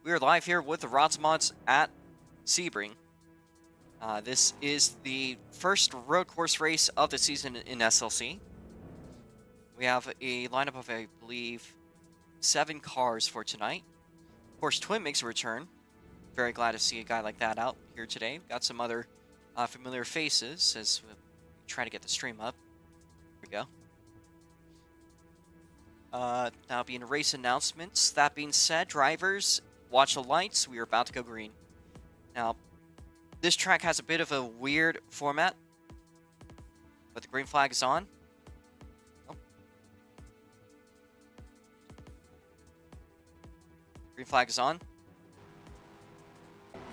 We are live here with the ROX Mods at Sebring. This is the first road course race of the season in SLC. We have a lineup of, I believe, 7 cars for tonight. Porsche Twin makes a return. Very glad to see a guy like that out here today. Got some other familiar faces as we try to get the stream up. Here we go. Now being race announcements. That being said, drivers, watch the lights. We are about to go green. Now, this track has a bit of a weird format, but the green flag is on. Oh. Green flag is on.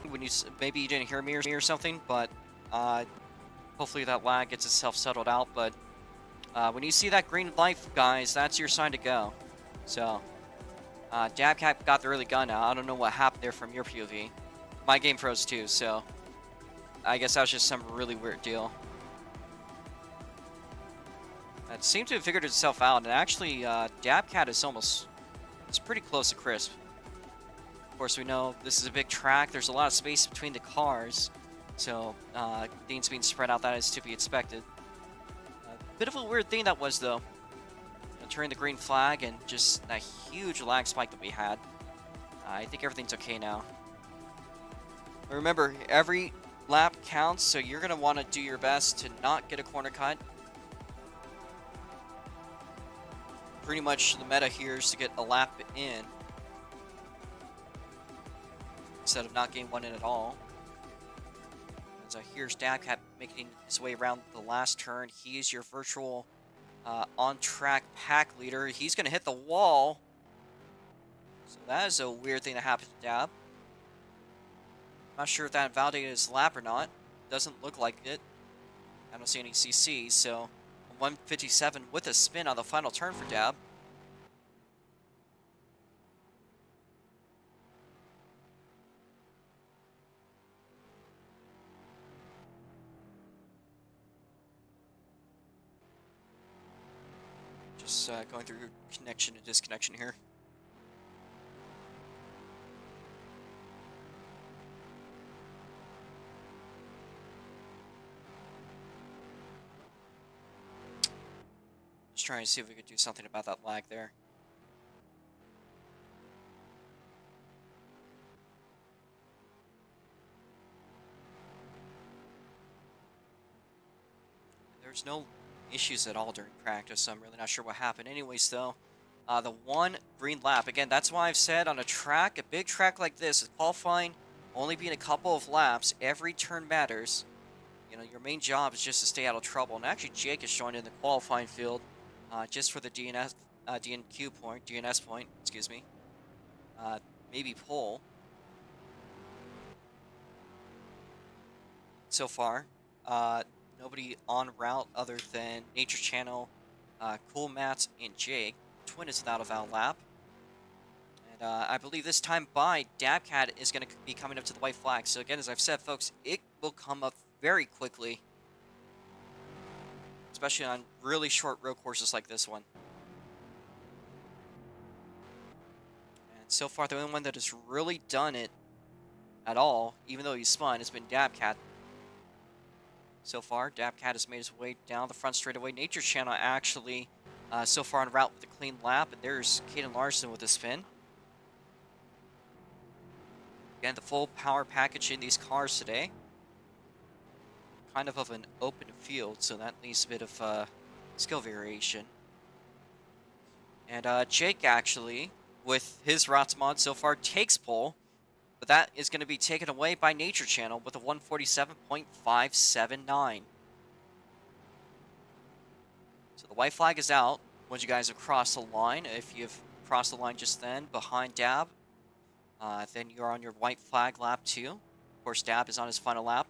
When maybe you didn't hear me or something, but hopefully that lag gets itself settled out. But when you see that green light, guys, that's your sign to go. So, Dabcat got the early gun out. I don't know what happened there from your POV. My game froze too, so I guess that was just some really weird deal. It seemed to have figured itself out, and actually, Dabcat is it's pretty close to crisp. Of course, we know this is a big track. There's a lot of space between the cars, so things being spread out, that is to be expected. Bit of a weird thing that was, though. Turning the green flag and just that huge lag spike that we had. I think everything's okay now. But remember, every lap counts, so you're going to want to do your best to not get a corner cut. Pretty much the meta here is to get a lap in instead of not getting one in at all. As here's Dabcat making his way around the last turn. He is your virtual on-track pack leader. He's going to hit the wall. So that is a weird thing that happened to Dab. Not sure if that validated his lap or not. Doesn't look like it. I don't see any CCs, so 157 with a spin on the final turn for Dab. Just going through connection and disconnection here. Just trying to see if we could do something about that lag there. There's no issues at all during practice, so I'm really not sure what happened. Anyways, though, the one green lap, again, that's why I've said on a big track like this, qualifying only being a couple of laps, every turn matters. You know, your main job is just to stay out of trouble. And actually, Jake is joined in the qualifying field just for the DNS point, excuse me. Maybe pole. So far, nobody on route other than Nature Channel, Cool Mats, and Jake. Twin is without a valid lap. And I believe this time by, Dabcat is going to be coming up to the white flag. So again, as I've said, folks, it will come up very quickly. Especially on really short road courses like this one. And so far, the only one that has really done it at all, even though he's spun, has been Dabcat. So far, Dabcat has made his way down the front straightaway. Nature Channel actually so far en route with a clean lap. And there's Caden Larson with a spin. Again, the full power package in these cars today. Kind of an open field, so that leaves a bit of skill variation. And Jake actually, with his ROX mod so far, takes pole. But that is going to be taken away by Nature Channel with a 147.579. So the white flag is out once you guys have crossed the line. If you've crossed the line just then behind Dab, then you're on your white flag lap 2. Of course, Dab is on his final lap.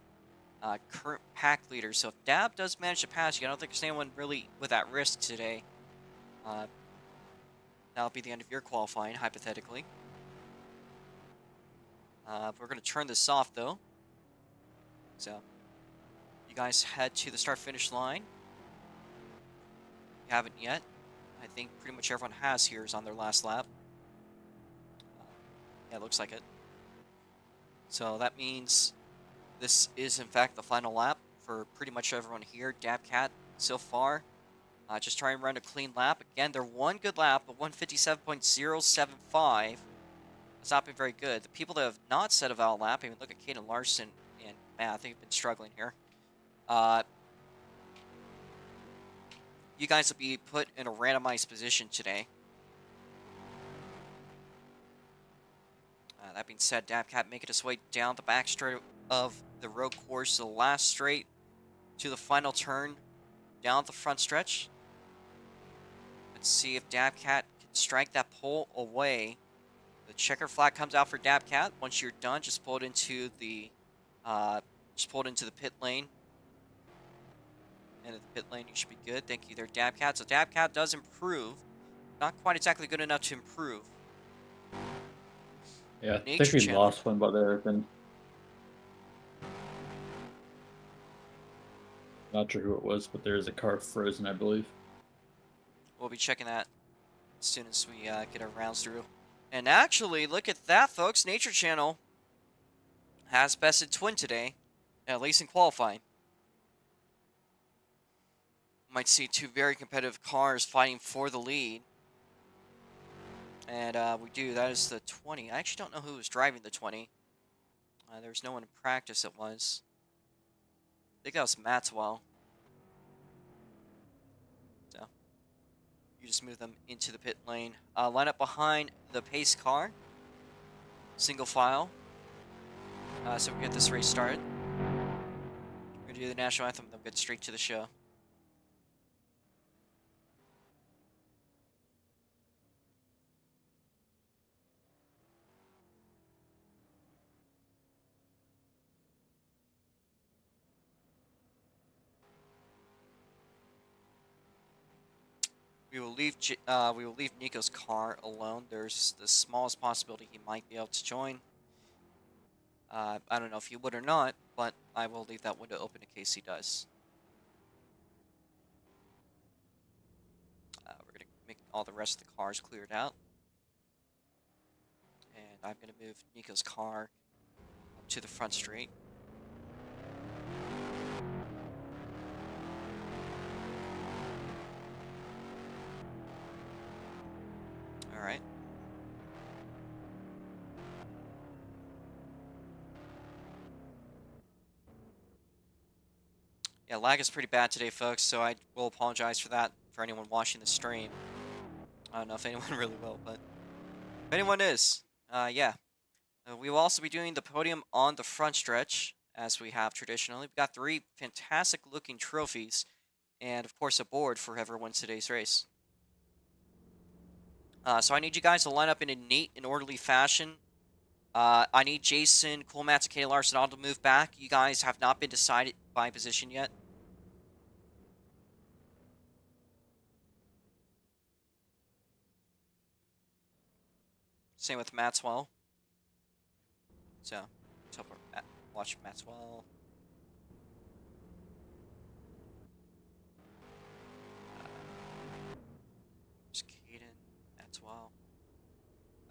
Current pack leader. So if Dab does manage to pass you, I don't think there's anyone really with that risk today. That'll be the end of your qualifying, hypothetically. We're going to turn this off, though. So, you guys head to the start-finish line. If you haven't yet, I think pretty much everyone has here is on their last lap. Yeah, it looks like it. So that means this is, in fact, the final lap for pretty much everyone here. Dabcat so far. Just try and run a clean lap. Again, they're one good lap, but 157.075 has not been very good. The people that have not set a valid lap, I mean, look at Caden Larson and Matt, they've been struggling here. You guys will be put in a randomized position today. That being said, Dabcat making its way down the back straight of the road course, the last straight to the final turn down the front stretch. Let's see if Dabcat can strike that pole away. The checker flag comes out for Dabcat. Once you're done, just pull it into the pit lane. And at the pit lane, you should be good. Thank you there, Dabcat. So Dabcat does improve. Not quite exactly good enough to improve. Yeah, I think we lost one by there. Not sure who it was, but there is a car frozen, I believe. We'll be checking that as soon as we get our rounds through. And actually, look at that, folks. Nature Channel has bested Twin today, at least in qualifying. Might see two very competitive cars fighting for the lead. And we do. That is the 20. I actually don't know who was driving the 20. There was no one in practice, it was. I think that was Maxwell. So, you just move them into the pit lane. Line up behind the pace car. Single file. So we get this race started. We're going to do the national anthem, then we'll get straight to the show. We will leave Nico's car alone. There's the smallest possibility he might be able to join. I don't know if he would or not, but I will leave that window open in case he does. We're going to make all the rest of the cars cleared out. And I'm going to move Nico's car up to the front straight. All right. Yeah, lag is pretty bad today, folks, so I will apologize for that for anyone watching the stream. I don't know if anyone really will, but if anyone is, yeah. We will also be doing the podium on the front stretch, as we have traditionally. We've got 3 fantastic-looking trophies, and, of course, a board for whoever wins today's race. So I need you guys to line up in a neat and orderly fashion. I need Jason, Coolmats, and Kay Larson all to move back. You guys have not been decided by position yet. Same with Maxwell. So, watch Maxwell. Just Caden, Maxwell.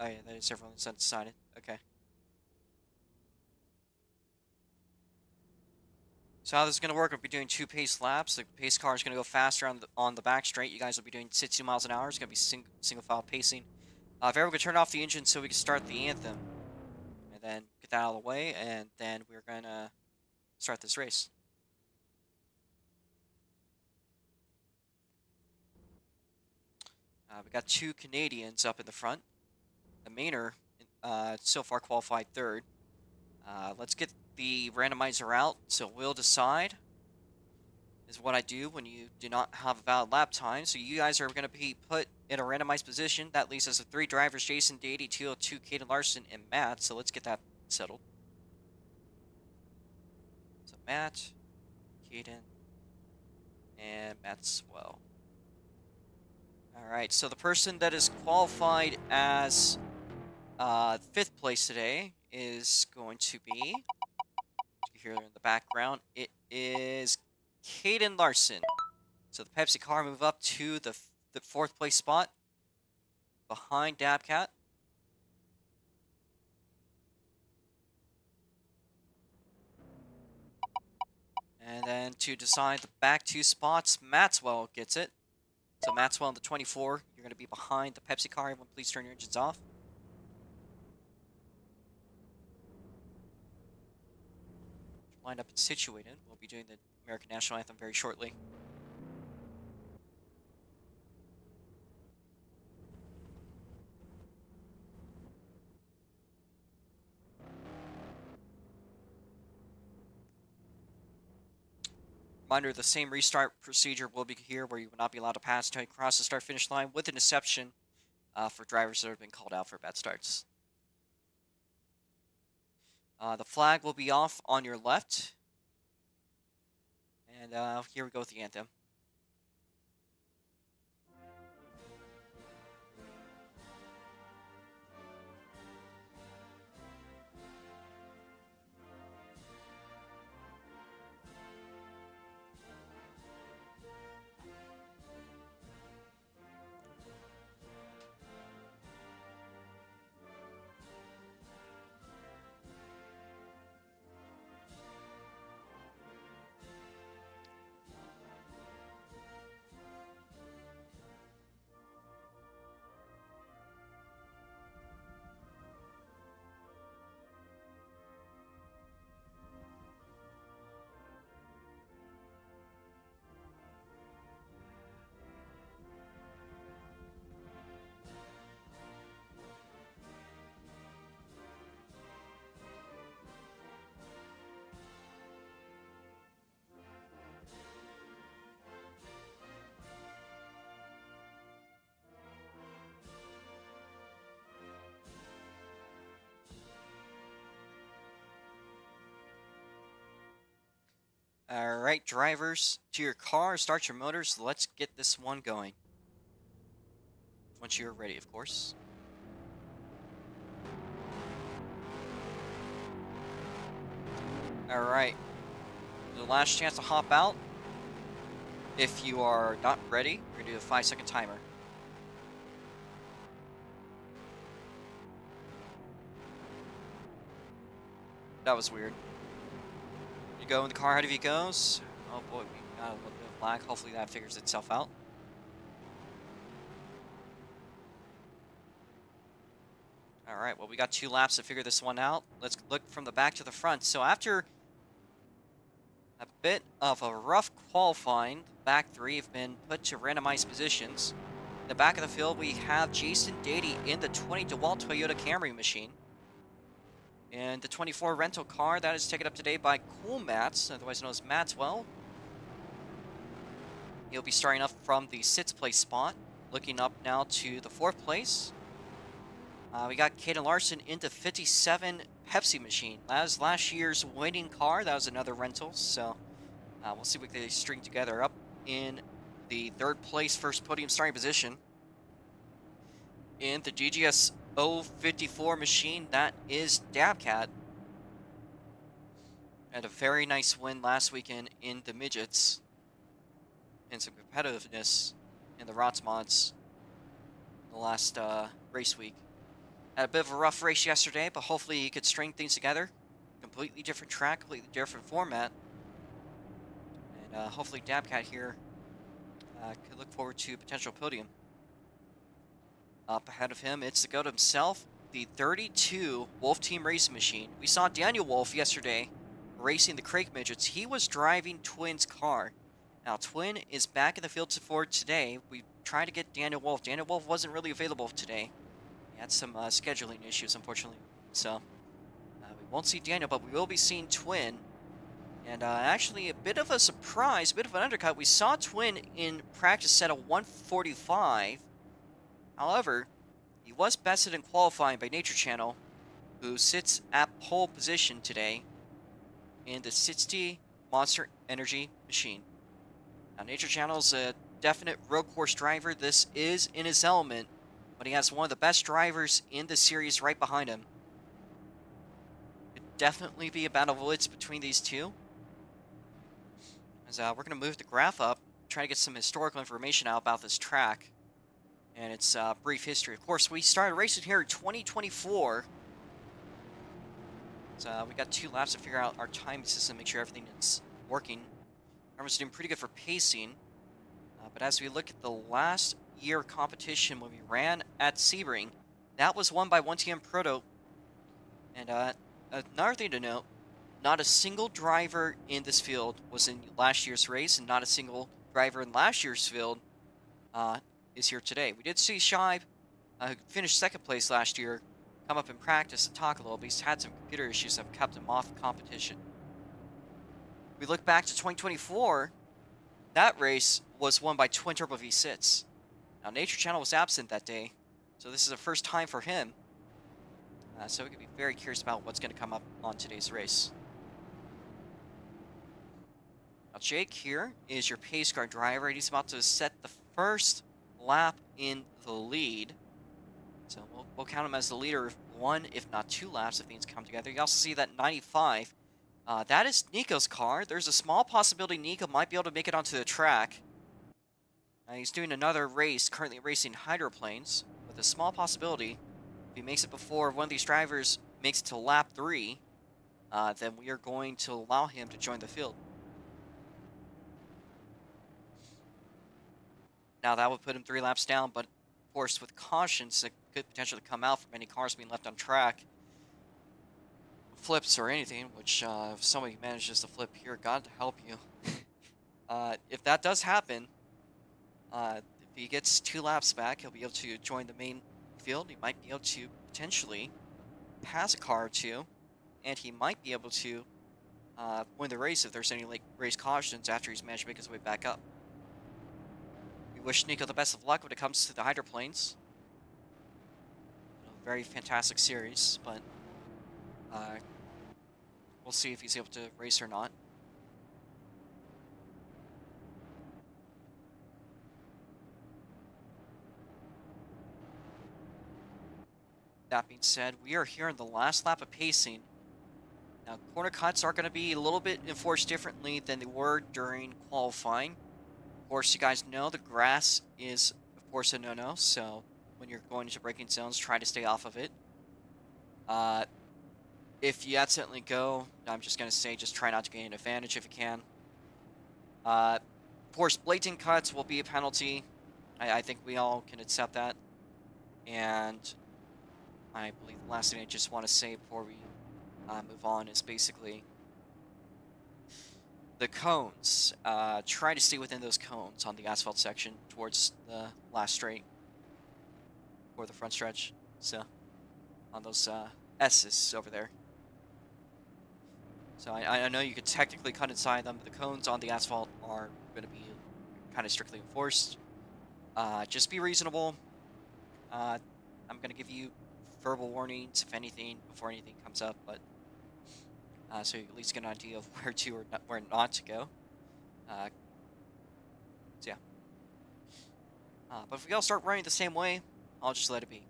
Oh yeah, that is everyone that's undecided. Okay. So how this is going to work, we'll be doing 2 pace laps. The pace car is going to go faster on the back straight. You guys will be doing 60 miles an hour. It's going to be single file pacing. If everyone could turn off the engine so we can start the anthem. And then get that out of the way, and then we're going to start this race. We got 2 Canadians up in the front. The Mainer so far qualified 3rd. Let's get the randomizer out, so we'll decide is what I do when you do not have a valid lap time. So you guys are going to be put in a randomized position. That leaves us with 3 drivers, Jason, Dady, 202, Caden Larson, and Matt. So let's get that settled. So Matt, Caden, and Maxwell. All right, so the person that is qualified as 5th place today is going to be, you hear in the background, it is Caden Larson. So the Pepsi car move up to the 4th place spot behind Dabcat. And then to decide the back 2 spots, Maxwell gets it. So Maxwell in the 24, you're going to be behind the Pepsi car. Everyone, please turn your engines off. Lined up and situated. We'll be doing the American National Anthem very shortly. Reminder, the same restart procedure will be here where you will not be allowed to pass until you cross the start-finish line with an exception for drivers that have been called out for bad starts. The flag will be off on your left. And here we go with the anthem. All right, drivers, to your car, start your motors. Let's get this one going. Once you're ready, of course. All right, the last chance to hop out. If you are not ready, we're gonna do a 5-second timer. That was weird. You go in the car ahead of you goes. Oh boy, we got a little bit of lag. Hopefully that figures itself out. All right, well, we got 2 laps to figure this one out. Let's look from the back to the front. So after a bit of a rough qualifying, the back 3 have been put to randomized positions. In the back of the field, we have Jason Dady in the 20 DeWalt Toyota Camry machine. And the 24 rental car, that is taken up today by Cool Mats, otherwise known as Maxwell. He'll be starting up from the 6th place spot, looking up now to the 4th place. We got Caden Larson into 57 Pepsi machine. That was last year's winning car. That was another rental, so we'll see what they string together. Up in the 3rd place, first podium starting position. In the GGS 054 machine, that is Dabcat. Had a very nice win last weekend in the Midgets. And some competitiveness in the ROX Mods the last race week. Had a bit of a rough race yesterday, but hopefully he could string things together. Completely different track, completely different format. And hopefully Dabcat here could look forward to a potential podium. Up ahead of him, it's the GOAT himself, the 32 Wolf Team Racing Machine. We saw Daniel Wolf yesterday racing the Crake Midgets. He was driving Twin's car. Now, Twin is back in the field for today. We tried to get Daniel Wolf. Daniel Wolf wasn't really available today. He had some scheduling issues, unfortunately. So, we won't see Daniel, but we will be seeing Twin. And actually, a bit of a surprise, a bit of an undercut. We saw Twin in practice set a 145. However, he was bested in qualifying by Nature Channel, who sits at pole position today in the 60 Monster Energy machine. Now, Nature Channel's a definite Roadcourse driver. This is in his element, but he has one of the best drivers in the series right behind him. Could definitely be a battle of wits between these two. As we're going to move the graph up, try to get some historical information out about this track and its brief history. Of course, we started racing here in 2024. So we got 2 laps to figure out our timing system, make sure everything is working Driver's doing pretty good for pacing. But as we look at the last year competition when we ran at Sebring, that was won by 1TM Proto. And another thing to note, not a single driver in this field was in last year's race, and not a single driver in last year's field is here today. We did see Shibe, who finished second place last year, come up and practice and talk a little, but he's had some computer issues that have kept him off the competition. We look back to 2024, that race was won by Twin Turbo V6. Now, Nature Channel was absent that day, so this is the first time for him. So we can be very curious about what's going to come up on today's race. Now, Jake here is your pace car driver, and he's about to set the first lap in the lead. So we'll count him as the leader of one, if not two laps, if things come together. You also see that 95. That is Nico's car. There's a small possibility Nico might be able to make it onto the track. He's doing another race, currently racing hydroplanes, with a small possibility. If he makes it before one of these drivers makes it to lap 3, then we are going to allow him to join the field. Now that would put him 3 laps down, but of course with cautions that could potentially come out from any cars being left on track. Flips or anything, which if somebody manages to flip here, God help you. If that does happen, if he gets 2 laps back, he'll be able to join the main field. He might be able to potentially pass a car or 2, and he might be able to win the race if there's any late race cautions after he's managed to make his way back up. We wish Nico the best of luck when it comes to the hydroplanes. A very fantastic series, but we'll see if he's able to race or not. That being said, we are here in the last lap of pacing. Now, corner cuts are going to be a little bit enforced differently than they were during qualifying. Of course, you guys know the grass is, of course, a no-no, so when you're going into braking zones, try to stay off of it. If you accidentally go, I'm just going to say just try not to gain an advantage if you can. Of course, blatant cuts will be a penalty. I think we all can accept that. And I believe the last thing I just want to say before we move on is basically the cones. Try to stay within those cones on the asphalt section towards the last straight or the front stretch. So on those S's over there. So I know you could technically cut inside them, but the cones on the asphalt are going to be kind of strictly enforced. Just be reasonable. I'm going to give you verbal warnings, if anything, before anything comes up, but so you at least get an idea of where to or not, where not to go. So yeah. But if we all start running the same way, I'll just let it be.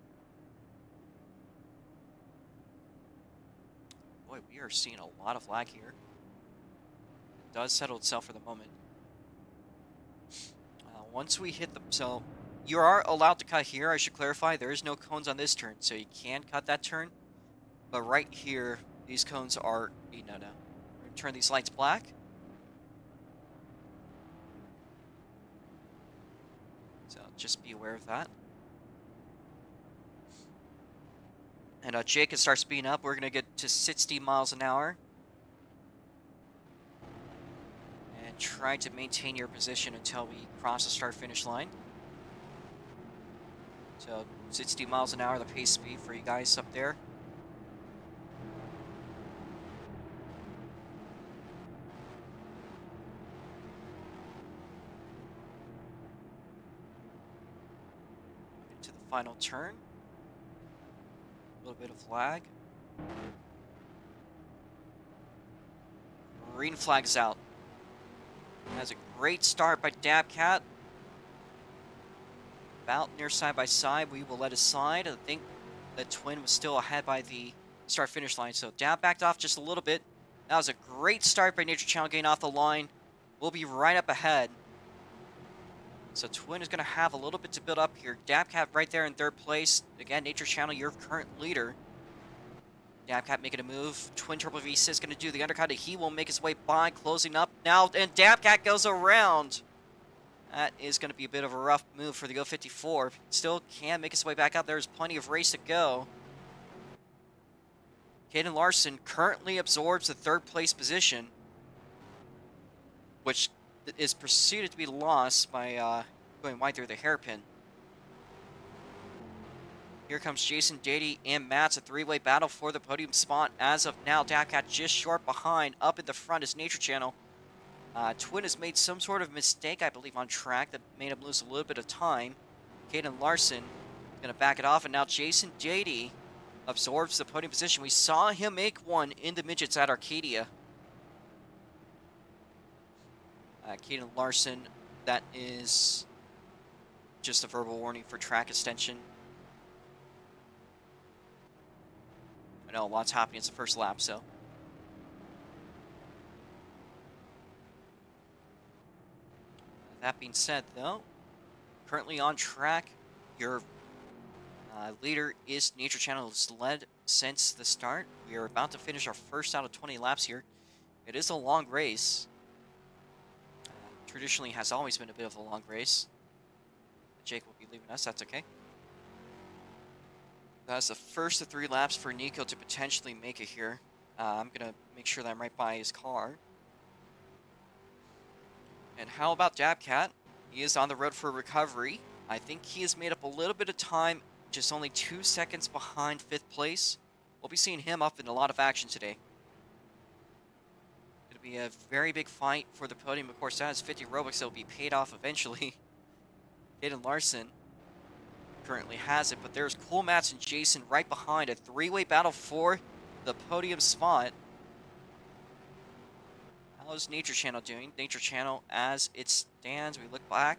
Boy, we are seeing a lot of lag here. It does settle itself for the moment. Once we hit the... So, you are allowed to cut here, I should clarify. There is no cones on this turn, so you can cut that turn. But right here, these cones are a no-no. We're going to turn these lights black. So, just be aware of that. And Jake can start speeding up. We're going to get to 60 miles an hour. And try to maintain your position until we cross the start-finish line. So 60 miles an hour, the pace speed for you guys up there. Into the final turn. A little bit of lag. Green flag's out. That's a great start by Dabcat. About near side by side, we will let it slide. I think the Twin was still ahead by the start-finish line, so Dab backed off just a little bit. That was a great start by Nature Channel getting off the line. We'll be right up ahead. So Twin is going to have a little bit to build up here. Dabcat right there in 3rd place. Again, Nature Channel, your current leader. Dabcat making a move. Twin Turbo V6 is going to do the undercut. He will make his way by, closing up now, and Dabcat goes around. That is going to be a bit of a rough move for the 054. Still can make his way back out. There's plenty of race to go. Caden Larson currently absorbs the third place position, which is proceeded to be lost by going wide through the hairpin. Here comes Jason Dady and Matt's a three-way battle for the podium spot. As of now, Dabcat just short behind. Up in the front is Nature Channel. Twin has made some sort of mistake, I believe, on track that made him lose a little bit of time. Caden Larson is going to back it off, and now Jason Dady absorbs the podium position. We saw him make one in the midgets at Arcadia. Caden Larson, that is just a verbal warning for track extension. I know a lot's happening. It's the first lap, so. That being said, though, currently on track, your leader is Nature Channel. Has led since the start. We are about to finish our first out of 20 laps here. It is a long race. Traditionally has always been a bit of a long race. Jake will be leaving us. That's okay. That's the first of 3 laps for Nico to potentially make it here. I'm going to make sure that I'm right by his car. And how about Dabcat? He is on the road for recovery. I think he has made up a little bit of time, just only 2 seconds behind 5th place. We'll be seeing him up in a lot of action today. It'll be a very big fight for the podium. Of course, that is 50 Robux that will be paid off eventually. Caden Larson currently has it, but there's Cool Mats and Jason right behind. A 3-way battle for the podium spot. How's Nature Channel doing? Nature Channel, as it stands, we look back,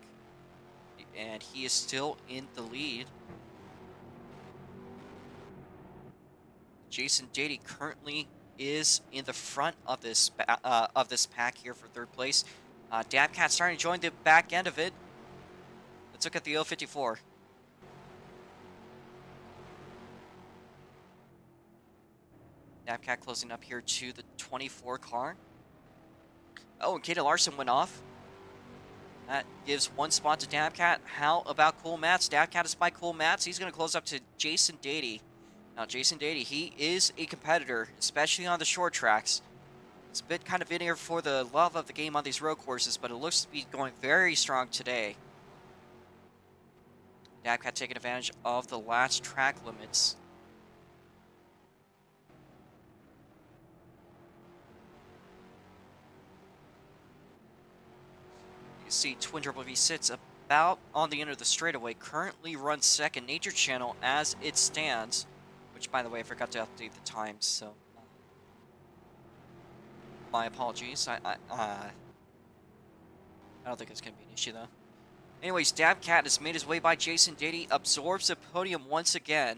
and he is still in the lead. Jason Dady currently is in the front of this pack here for 3rd place. Dabcat starting to join the back end of it. Let's look at the 054. Dabcat closing up here to the 24 car. Oh, and Caden Larson went off. That gives 1 spot to Dabcat. How about Cool Mats? Dabcat is by Cool Mats. He's going to close up to Jason Dady. Now, Jason Dady, he is a competitor, especially on the short tracks. It's a bit kind of in here for the love of the game on these road courses, but it looks to be going very strong today. Dabcat taking advantage of the last track limits. See Twin Triple V sits about on the end of the straightaway, currently runs 2nd. Nature Channel as it stands, which, by the way, I forgot to update the times, so my apologies. I don't think it's going to be an issue, though. Anyways, Dabcat has made his way by Jason Dady, absorbs the podium once again.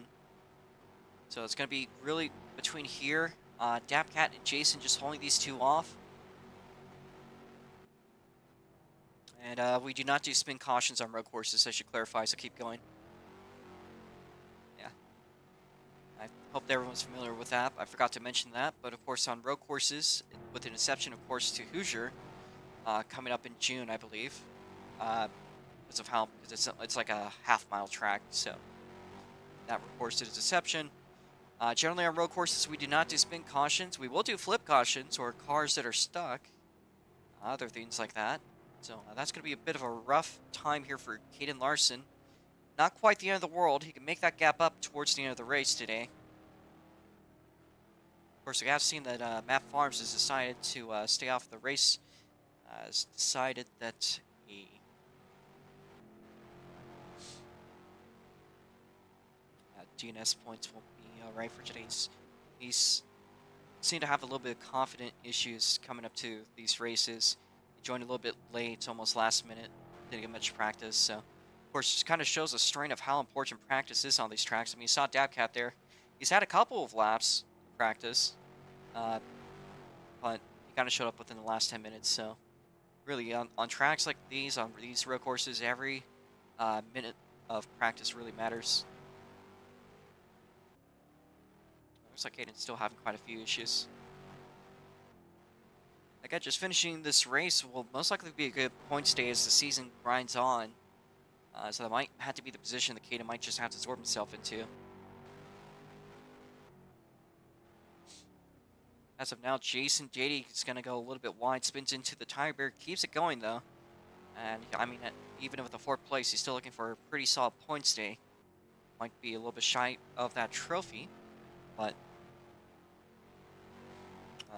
So it's going to be really between here, Dabcat and Jason just holding these two off. And we do not do spin cautions on road courses, I should clarify, so keep going. Yeah. I hope everyone's familiar with that. I forgot to mention that, but of course on road courses, with an exception, of course, to Hoosier, coming up in June, I believe, because of how, because it's like a half-mile track, so that of course is a exception. Generally on road courses, we do not do spin cautions. We will do flip cautions or cars that are stuck, other things like that. So that's going to be a bit of a rough time here for Caden Larson. Not quite the end of the world. He can make that gap up towards the end of the race today. Of course, we have seen that Matt Farms has decided to stay off the race. Has decided that he DNS points won't be alright for today's. He's seemed to have a little bit of confident issues coming up to these races. Joined a little bit late, almost last minute, didn't get much practice, so of course just kind of shows a strain of how important practice is on these tracks. I mean, you saw Dabcat there. He's had a couple of laps of practice, but he kind of showed up within the last 10 minutes, so really on tracks like these, on these road courses, every minute of practice really matters. Looks like Aiden's still having quite a few issues. Again, just finishing this race will most likely be a good point stay as the season grinds on. So that might have to be the position that Caden might just have to absorb himself into. As of now, Jason JD is going to go a little bit wide, spins into the tire barrier, keeps it going though. And I mean, even with the 4th place, he's still looking for a pretty solid point stay. Might be a little bit shy of that trophy, but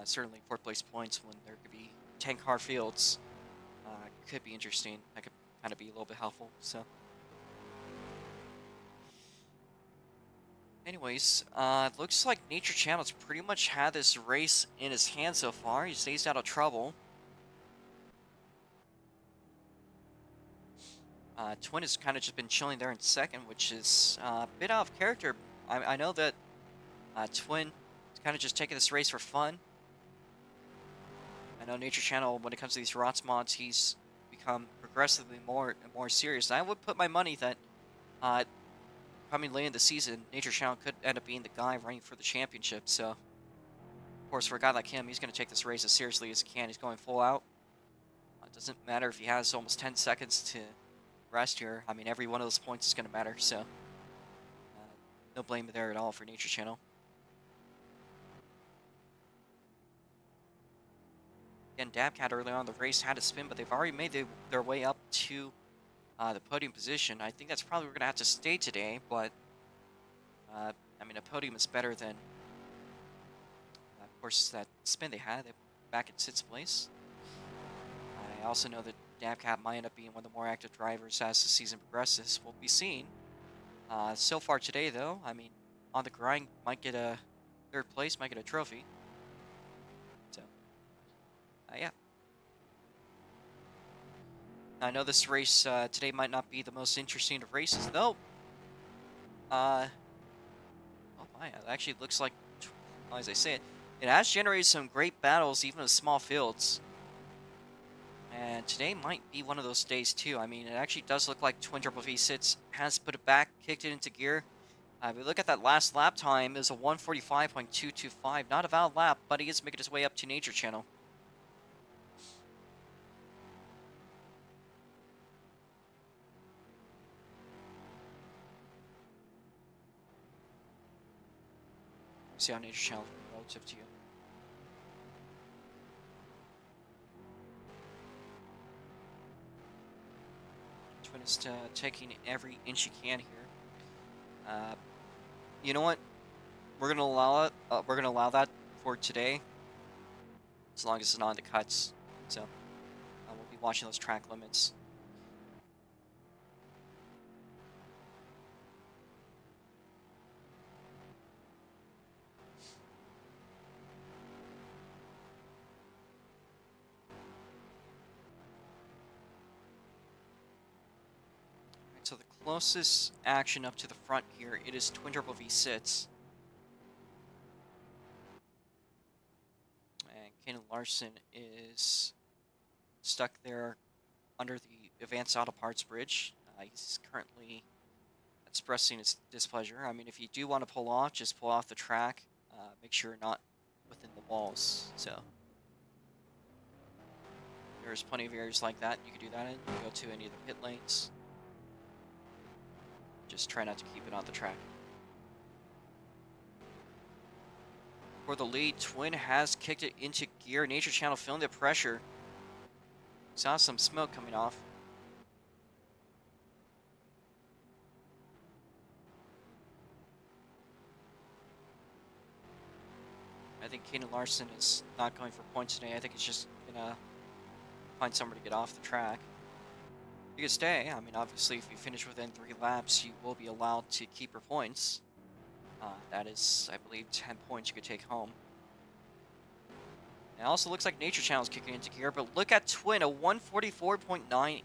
certainly 4th place points when there could be 10 car fields could be interesting. That could kind of be a little bit helpful. So, anyways, it looks like Nature Channel's pretty much had this race in his hand so far. He stays out of trouble. Twin has kind of just been chilling there in 2nd, which is a bit out of character. I know that Twin is kind of just taking this race for fun. I know Nature Channel, when it comes to these ROX mods, he's become progressively more and more serious. And I would put my money that coming late in the season, Nature Channel could end up being the guy running for the championship. So, of course, for a guy like him, he's going to take this race as seriously as he can. He's going full out. It doesn't matter if he has almost 10 seconds to rest here. I mean, every one of those points is going to matter. So, no blame there at all for Nature Channel. Again, Dabcat early on in the race had a spin, but they've already made their way up to the podium position. I think that's probably where we're going to have to stay today, but I mean, a podium is better than, of course, that spin they had. They're back in 6th place. I also know that Dabcat might end up being one of the more active drivers as the season progresses. We'll be seeing. So far today, though, I mean, on the grind, might get a 3rd place, might get a trophy. So, yeah. I know this race today might not be the most interesting of races, though. Oh my, it actually looks like, well, as I say it has generated some great battles, even with small fields. And today might be one of those days, too. I mean, it actually does look like Twin Triple V6 has put it back, kicked it into gear. If we look at that last lap time, it was a 1:45.225. Not a valid lap, but he is making his way up to Nature Channel. See how Nature Channel is relative to you. Twin is taking every inch he can here. You know what? We're gonna allow it. We're gonna allow that for today, as long as it's not in the cuts. So we'll be watching those track limits. So the closest action up to the front here, it is Twin Turbo V6. And Kaden Larson is stuck there under the Advanced Auto Parts Bridge. He's currently expressing his displeasure. I mean, if you do want to pull off, just pull off the track. Make sure you're not within the walls. So there's plenty of areas like that you could do that in. You can go to any of the pit lanes. Just try not to keep it on the track. For the lead, Twin has kicked it into gear. Nature Channel feeling the pressure. Saw some smoke coming off. I think Kaden Larson is not going for points today. I think it's just gonna find somewhere to get off the track. You can stay. I mean, obviously, if you finish within 3 laps, you will be allowed to keep your points. That is, I believe, 10 points you could take home. It also looks like Nature Channel is kicking into gear, but look at Twin, a 1:44.989.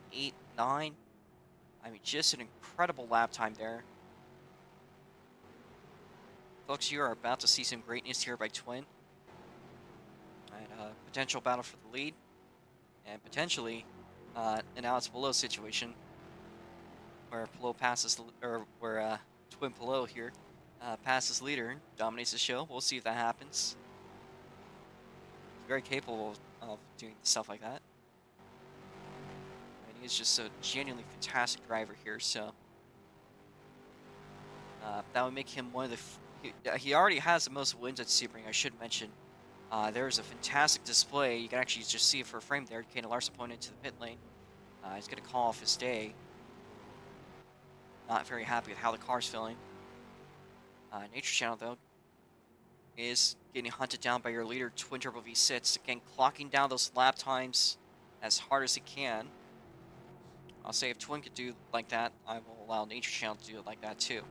I mean, just an incredible lap time there. Folks, you are about to see some greatness here by Twin. And a potential battle for the lead. And potentially an Alex Below situation where Below passes, where Twin Below here passes leader, dominates the show. We'll see if that happens. very capable of doing stuff like that. And he's just a genuinely fantastic driver here, so that would make him one of the. He already has the most wins at Sebring, I should mention. There's a fantastic display. You can actually just see it for a frame there. Kane Larson pulling into the pit lane. He's going to call off his day. Not very happy with how the car's feeling. Nature Channel, though, is getting hunted down by your leader, Twin Turbo V6. Again, clocking down those lap times as hard as he can. I'll say if Twin could do like that, I will allow Nature Channel to do it like that, too.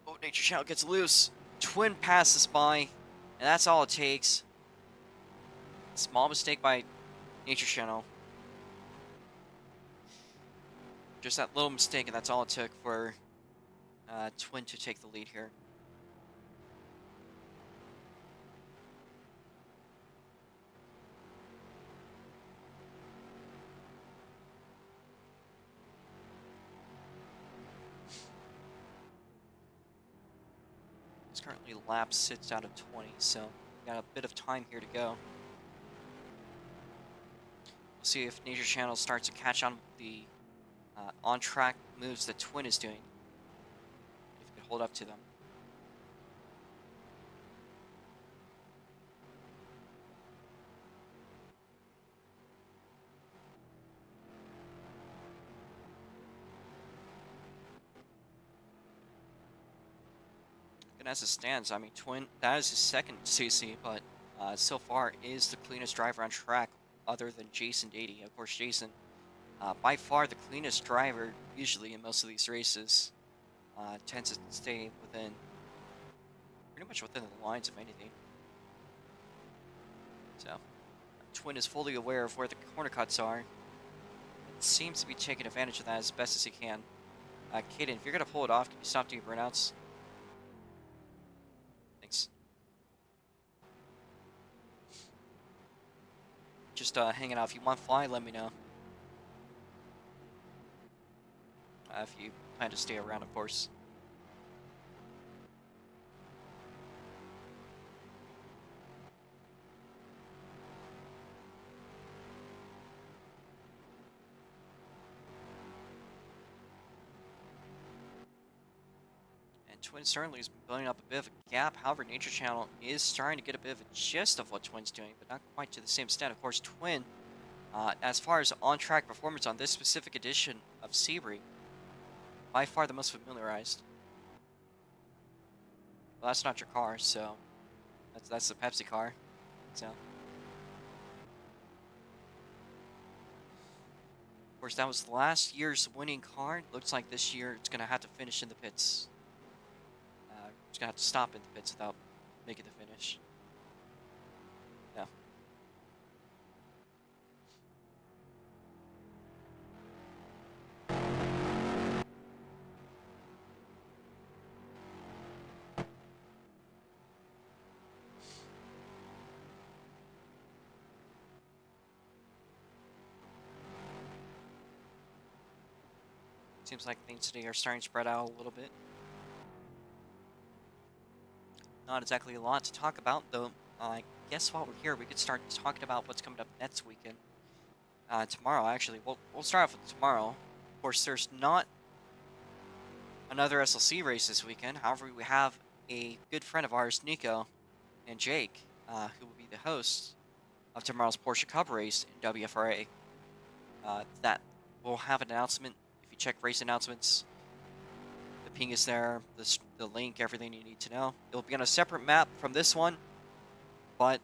Oh, Nature Channel gets loose. Twin passes by, and that's all it takes. Small mistake by Nature Channel. Just that little mistake, and that's all it took for Twin to take the lead here. It's currently lap 6 out of 20, so got a bit of time here to go. We'll see if Nature Channel starts to catch on the on-track moves that Twin is doing. If it could hold up to them. And as it stands, I mean, Twin, that is his second CC, but so far is the cleanest driver on track other than Jason Dady. Of course, Jason, by far the cleanest driver usually in most of these races, tends to stay within, pretty much within the lines of anything. So, Twin is fully aware of where the corner cuts are. Seems to be taking advantage of that as best as he can. Caden, if you're going to pull it off, can you stop doing burnouts? Thanks. Just hanging out. If you want fly, let me know. If you plan to stay around, of course. Twin certainly has been building up a bit of a gap. However, Nature Channel is starting to get a bit of a gist of what Twin's doing, but not quite to the same extent. Of course, Twin, as far as on-track performance on this specific edition of Sebring, by far the most familiarized. Well, that's not your car, so that's the Pepsi car. So, of course, that was last year's winning car. Looks like this year it's going to have to finish in the pits. It's going to have to stop in the pits without making the finish. Yeah. Seems like things today are starting to spread out a little bit. Not exactly a lot to talk about, though. I guess while we're here, we could start talking about what's coming up next weekend. Tomorrow, actually. We'll start off with tomorrow. Of course, there's not another SLC race this weekend. However, we have a good friend of ours, Nico, and Jake, who will be the hosts of tomorrow's Porsche Cup race in WFRA. That will have an announcement. If you check race announcements, the ping is there, the link, everything you need to know. It'll be on a separate map from this one, but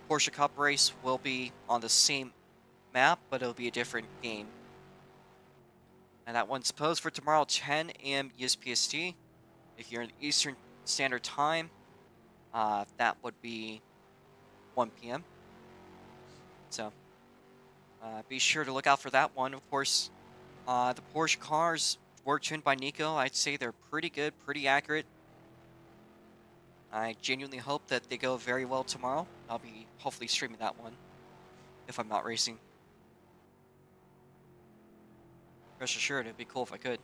Porsche Cup race will be on the same map, but it'll be a different game. And that one's posed for tomorrow, 10 a.m. USPST. If you're in Eastern Standard Time, that would be 1 p.m. So be sure to look out for that one. Of course, the Porsche cars were tuned by Nico. I'd say they're pretty good, pretty accurate. I genuinely hope that they go very well tomorrow. I'll be hopefully streaming that one if I'm not racing. Rest assured, it'd be cool if I could.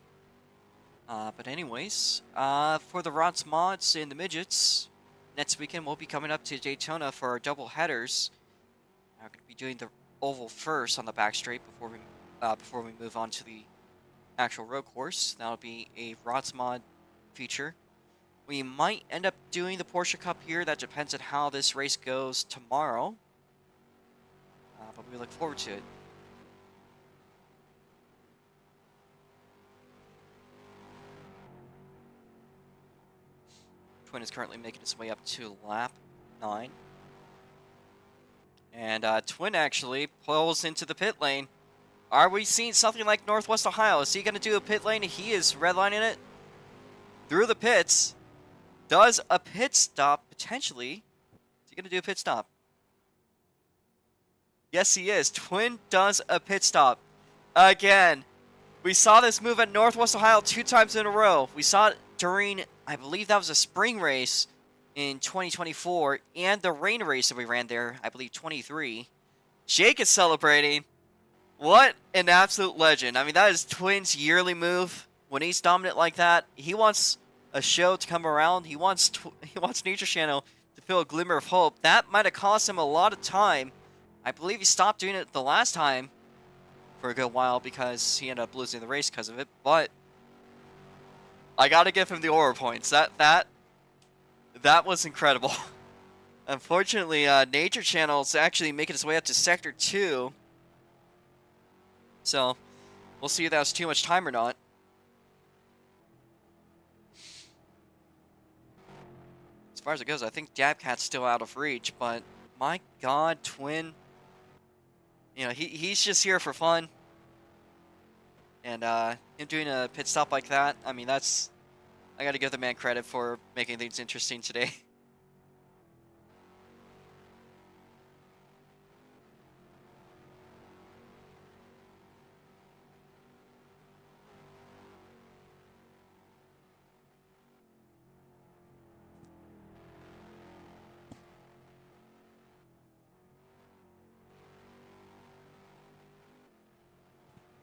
But anyways, for the ROX mods and the midgets, next weekend we'll be coming up to Daytona for our double headers. I'm going to be doing the oval first on the back straight before we move on to the actual road course. That'll be a ROX Mod feature. We might end up doing the Porsche Cup here. That depends on how this race goes tomorrow. But we look forward to it. Twin is currently making his way up to lap 9. And Twin actually pulls into the pit lane. Are we seeing something like Northwest Ohio? Is he going to do a pit lane? He is redlining it through the pits. Does a pit stop, potentially. Is he going to do a pit stop? Yes, he is. Twin does a pit stop. Again, we saw this move at Northwest Ohio 2 times in a row. We saw it during, I believe that was a spring race in 2024, and the rain race that we ran there, I believe 23. Jake is celebrating. What an absolute legend. I mean, that is Twin's yearly move. When he's dominant like that, he wants a show to come around. He wants Nature Channel to feel a glimmer of hope. That might have cost him a lot of time. I believe he stopped doing it the last time for a good while because he ended up losing the race because of it. But I got to give him the aura points. That was incredible. Unfortunately, Nature Channel's actually making his way up to Sector 2. So, we'll see if that was too much time or not. As far as it goes, I think Dabcat's still out of reach, but my god, Twin. You know, he's just here for fun. And him doing a pit stop like that, I mean, that's... I gotta give the man credit for making things interesting today.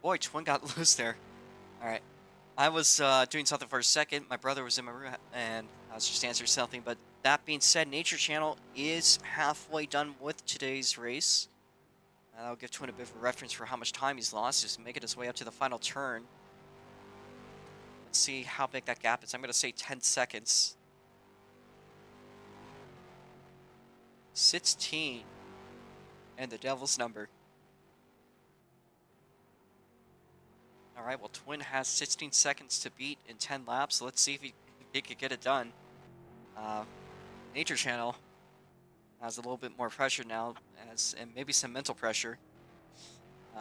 Boy, Twin got loose there. Alright. I was doing something for a second. My brother was in my room, and I was just answering something. But that being said, Nature Channel is halfway done with today's race. I'll give Twin a bit of a reference for how much time he's lost. Just making his way up to the final turn. Let's see how big that gap is. I'm going to say 10 seconds. 16. And the devil's number. Alright, well, Twin has 16 seconds to beat in 10 laps. So let's see if he could get it done. Nature Channel has a little bit more pressure now, and maybe some mental pressure.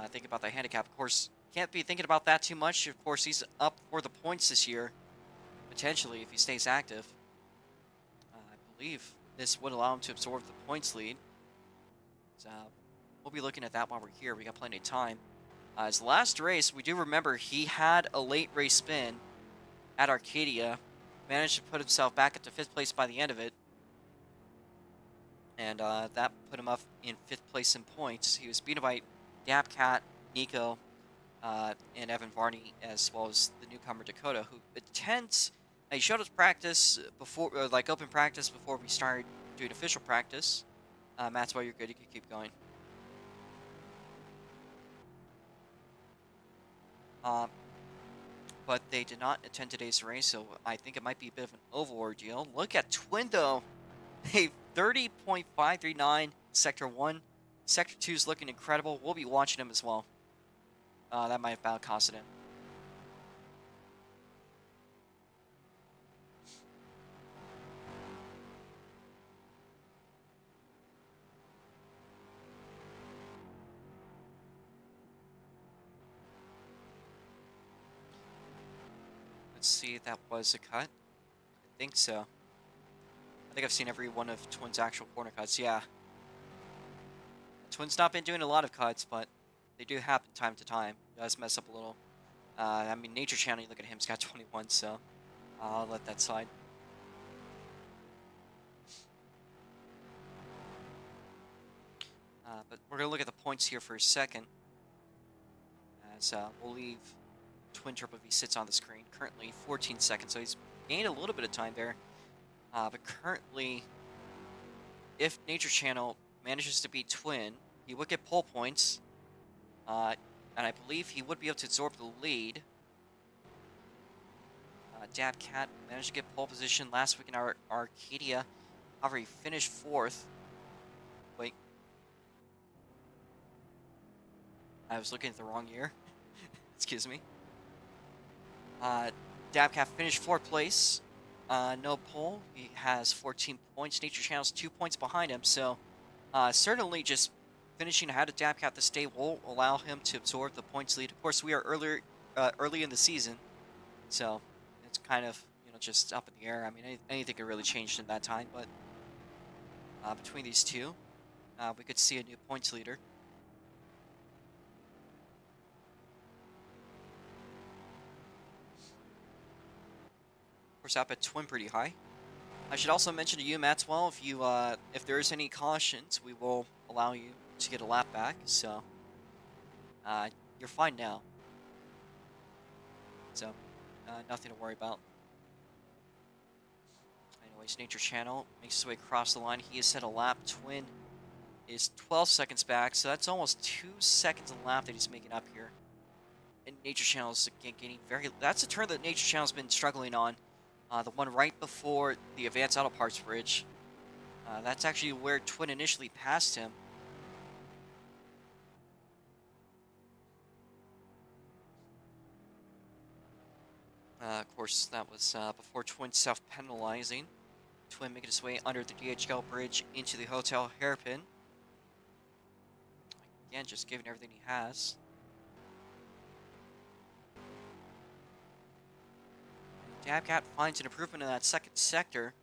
Think about the handicap. Of course, can't be thinking about that too much. Of course, he's up for the points this year, potentially, if he stays active. I believe this would allow him to absorb the points lead. So we'll be looking at that while we're here. We got plenty of time. His last race, we do remember he had a late race spin at Arcadia. Managed to put himself back up to 5th place by the end of it. And that put him up in 5th place in points. He was beaten by Dabcat, Nico, and Evan Varney, as well as the newcomer Dakota, who attends. He showed us practice before, like open practice before we started doing official practice. Matt's while you're good, you can keep going. But they did not attend today's race, so I think it might be a bit of an oval ordeal. Look at Twin, though. A 30.539 Sector 1. Sector 2 is looking incredible. We'll be watching him as well. That might have about costed him. Let's see if that was a cut. I think so. I think I've seen every one of Twin's actual corner cuts, yeah. Twin's not been doing a lot of cuts, but they do happen time to time. It does mess up a little. I mean, Nature Channel, you look at him, he's got 21, so I'll let that slide. But we're going to look at the points here for a second. As we'll leave Twin Turbo V sits on the screen. Currently 14 seconds, so he's gained a little bit of time there. But currently, if Nature Channel manages to beat Twin, he would get pole points. And I believe he would be able to absorb the lead. Dab Cat managed to get pole position last week in our Arcadia. However, he finished 4th. Wait. I was looking at the wrong year. Excuse me. Dab Cat finished 4th place. No pole. He has 14 points. Nature Channel's 2 points behind him. So, certainly just finishing ahead of Dab Cat this day will allow him to absorb the points lead. Of course, we are early in the season. So, it's kind of, just up in the air. I mean, anything could really change in that time, but between these two, we could see a new points leader. Of course, up at Twin pretty high. I should also mention to you, Maxwell, if there's any cautions, we will allow you to get a lap back. So, you're fine now. So, nothing to worry about. Anyways, Nature Channel makes his way across the line. He has set a lap. Twin is 12 seconds back, so that's almost 2 seconds a lap that he's making up here. And Nature Channel is again getting that's a turn that Nature Channel's been struggling on. The one right before the Advanced Auto Parts Bridge. That's actually where Twin initially passed him. Of course, that was before Twin self-penalizing. Twin making his way under the DHL bridge into the hotel hairpin. Again, just giving everything he has. Dabcat finds an improvement in that second sector.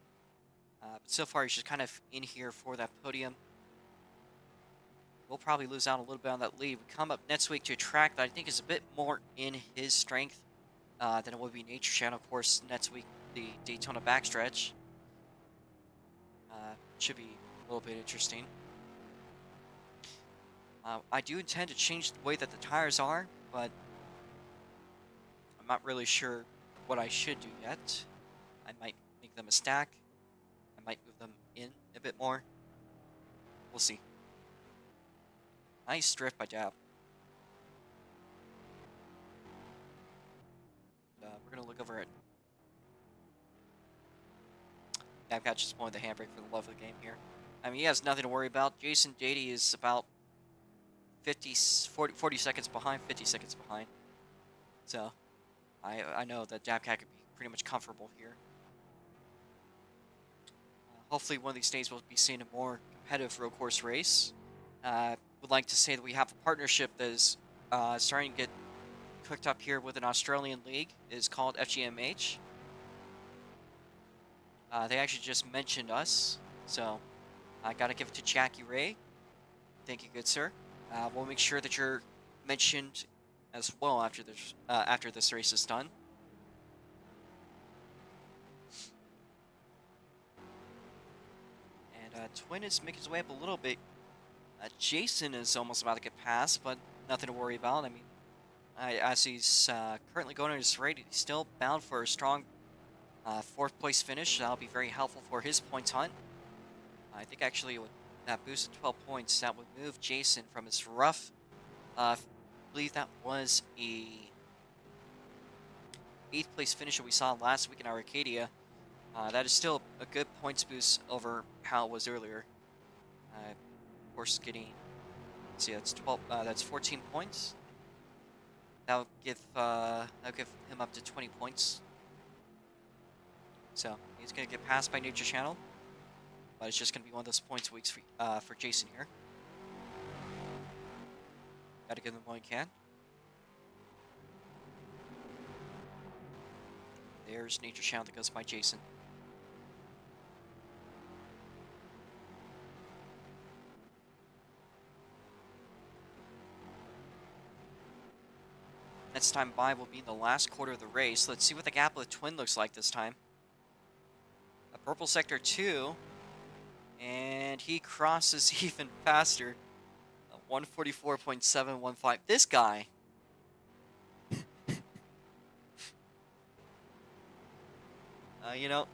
But so far, he's just kind of in here for that podium. We'll probably lose out a little bit on that lead. We come up next week to a track that I think is a bit more in his strength than it would be Nature Channel. Of course, next week, the Daytona backstretch. Should be a little bit interesting. I do intend to change the way that the tires are, but I'm not really sure what I should do yet. I might make them a stack. I might move them in a bit more. We'll see. Nice drift by Dab. We're going to look over at Dabcat just pulling the handbrake for the love of the game here. I mean, he has nothing to worry about. Jason Dady is about 40 seconds behind, 50 seconds behind. So, I know that Dabcat could be pretty much comfortable here. Hopefully one of these days we'll be seeing a more competitive road course race. Would like to say that we have a partnership that is starting to get cooked up here with an Australian league. It is called FGMH. They actually just mentioned us, so I gotta give it to Jackie Ray. Thank you, good sir. We'll make sure that you're mentioned as well after this race is done. And Twin is making his way up a little bit. Jason is almost about to get past, but nothing to worry about. I mean, as he's currently going on his raid, he's still bound for a strong 4th place finish. That'll be very helpful for his points hunt. I think actually with that boost of 12 points, that would move Jason from his rough, I believe that was a 8th place finish that we saw last week in Arcadia. That is still a good points boost over how it was earlier. Of course, getting, let's see, that's 12. That's 14 points. That'll give him up to 20 points. So he's gonna get passed by Nature Channel, but it's just gonna be one of those points weeks for Jason here. Gotta give him what he can. There's Nature Channel that goes by Jason. Next time by will be in the last quarter of the race. Let's see what the gap with Twin looks like this time. A purple sector 2, and he crosses even faster. 144.715. This guy. You know,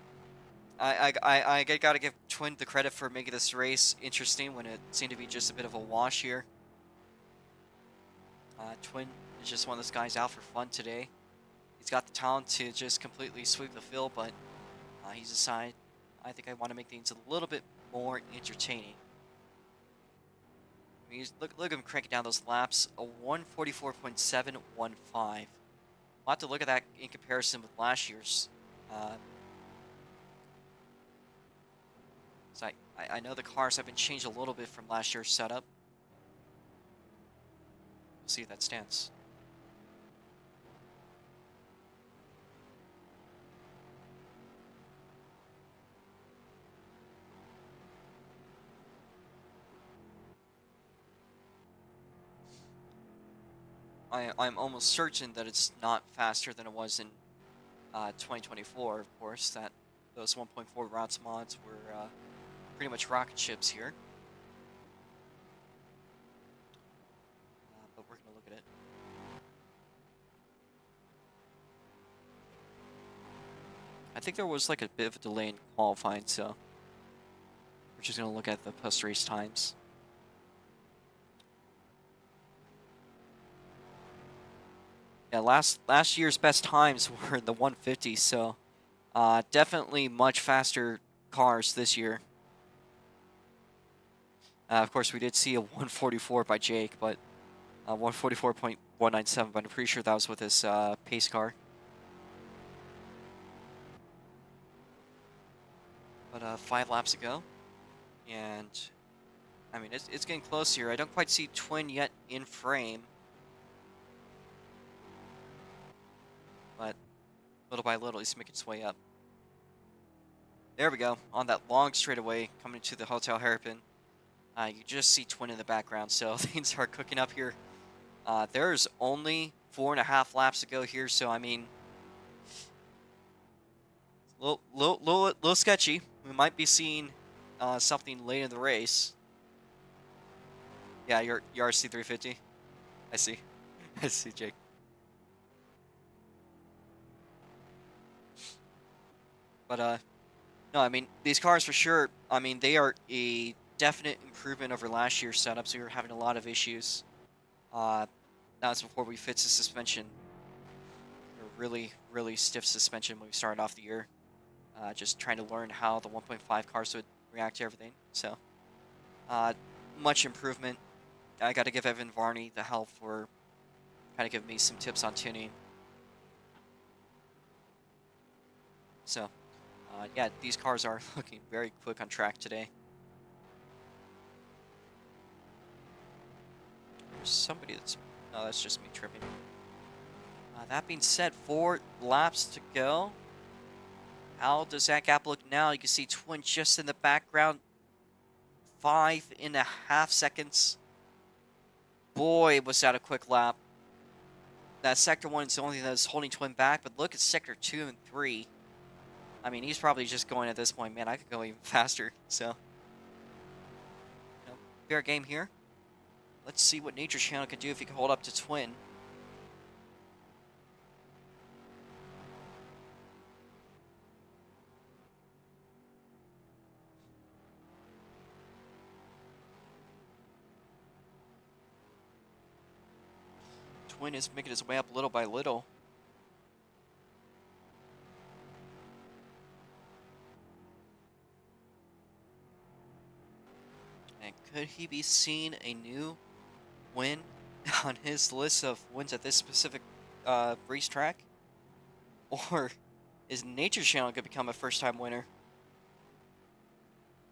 I gotta give Twin the credit for making this race interesting when it seemed to be just a bit of a wash here. Twin is just one of those guys out for fun today. He's got the talent to just completely sweep the field, but he's decided, I think I want to make things a little bit more entertaining. I mean, look at him cranking down those laps, a 144.715. We'll have to look at that in comparison with last year's. So I know the cars have been changed a little bit from last year's setup. We'll see if that stands. I'm almost certain that it's not faster than it was in 2024, of course, that those 1.4 ROTS mods were pretty much rocket ships here. But we're going to look at it. I think there was like a bit of a delay in qualifying, so we're just going to look at the post-race times. Yeah, last year's best times were in the 150, so definitely much faster cars this year. Of course, we did see a 144 by Jake, but 144.197, but I'm pretty sure that was with his pace car. But 5 laps ago, and I mean, it's getting close here. I don't quite see Twin yet in frame, but little by little, he's making his way up. There we go, on that long straightaway coming to the Hotel Hairpin. You just see Twin in the background, so things are cooking up here. There's only 4.5 laps to go here, so I mean, little sketchy. We might be seeing something late in the race. Yeah, your RC 350. I see. I see, Jake. But no, I mean, these cars for sure, I mean, they are a definite improvement over last year's setup, so we were having a lot of issues. That was before we fixed the suspension. Really stiff suspension when we started off the year. Just trying to learn how the 1.5 cars would react to everything. So, much improvement. I got to give Evan Varney the help for kind of giving me some tips on tuning. So, yeah, these cars are looking very quick on track today. There's somebody that's... No, that's just me tripping. That being said, 4 laps to go. How does that gap look now? You can see Twin just in the background. 5.5 seconds. Boy, was that a quick lap. That sector 1 is the only thing that's holding Twin back, but look at sector 2 and 3. I mean, he's probably just going at this point. Man, I could go even faster. So, you know, fair game here. Let's see what Nature Channel can do if he can hold up to Twin. Twin is making his way up little by little. And could he be seeing a new win on his list of wins at this specific racetrack? Or is Nature Channel going to become a first-time winner?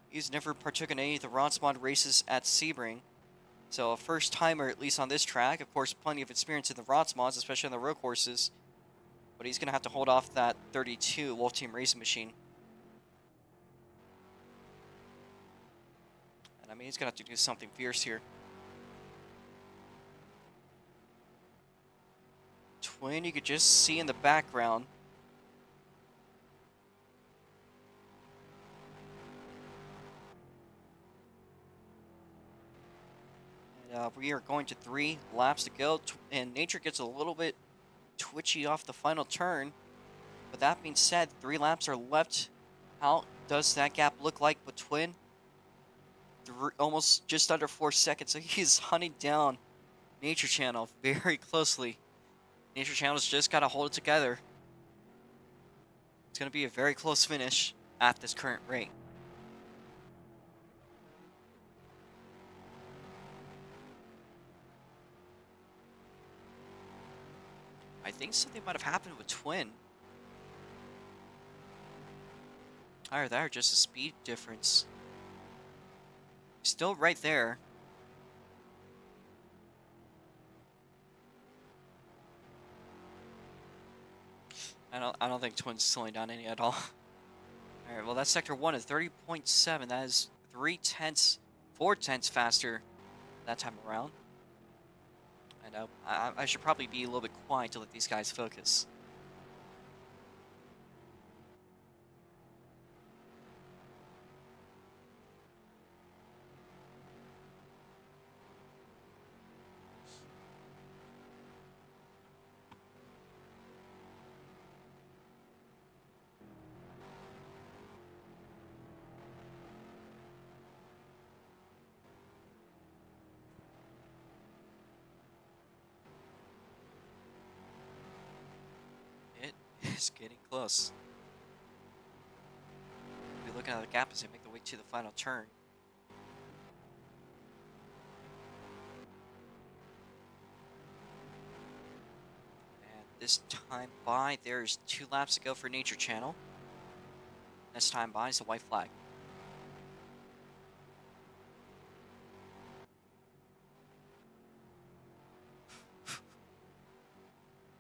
He's never partook in any of the ROTS Mod races at Sebring. So a first-timer, at least on this track. Of course, plenty of experience in the ROTS mods, especially on the road courses. But he's going to have to hold off that 32 Wolf Team Racing Machine. And I mean, he's going to have to do something fierce here. Twin, you could just see in the background. We are going to 3 laps to go, and Nature gets a little bit twitchy off the final turn. But that being said, 3 laps are left. How does that gap look like with Twin? Almost just under 4 seconds. So he's hunting down Nature Channel very closely. Nature Channel's just got to hold it together. It's going to be a very close finish at this current rate. I think something might have happened with Twin. Either that or just a speed difference. Still right there. I don't think Twin's slowing down any at all. All right, well that's sector 1 at 30.7. That is 4 tenths faster that time around. I know. I should probably be a little bit quiet to let these guys focus. It is getting close. Be looking at the gap as they make their way to the final turn. And this time by, there's 2 laps to go for Nature Channel. This time by is a white flag.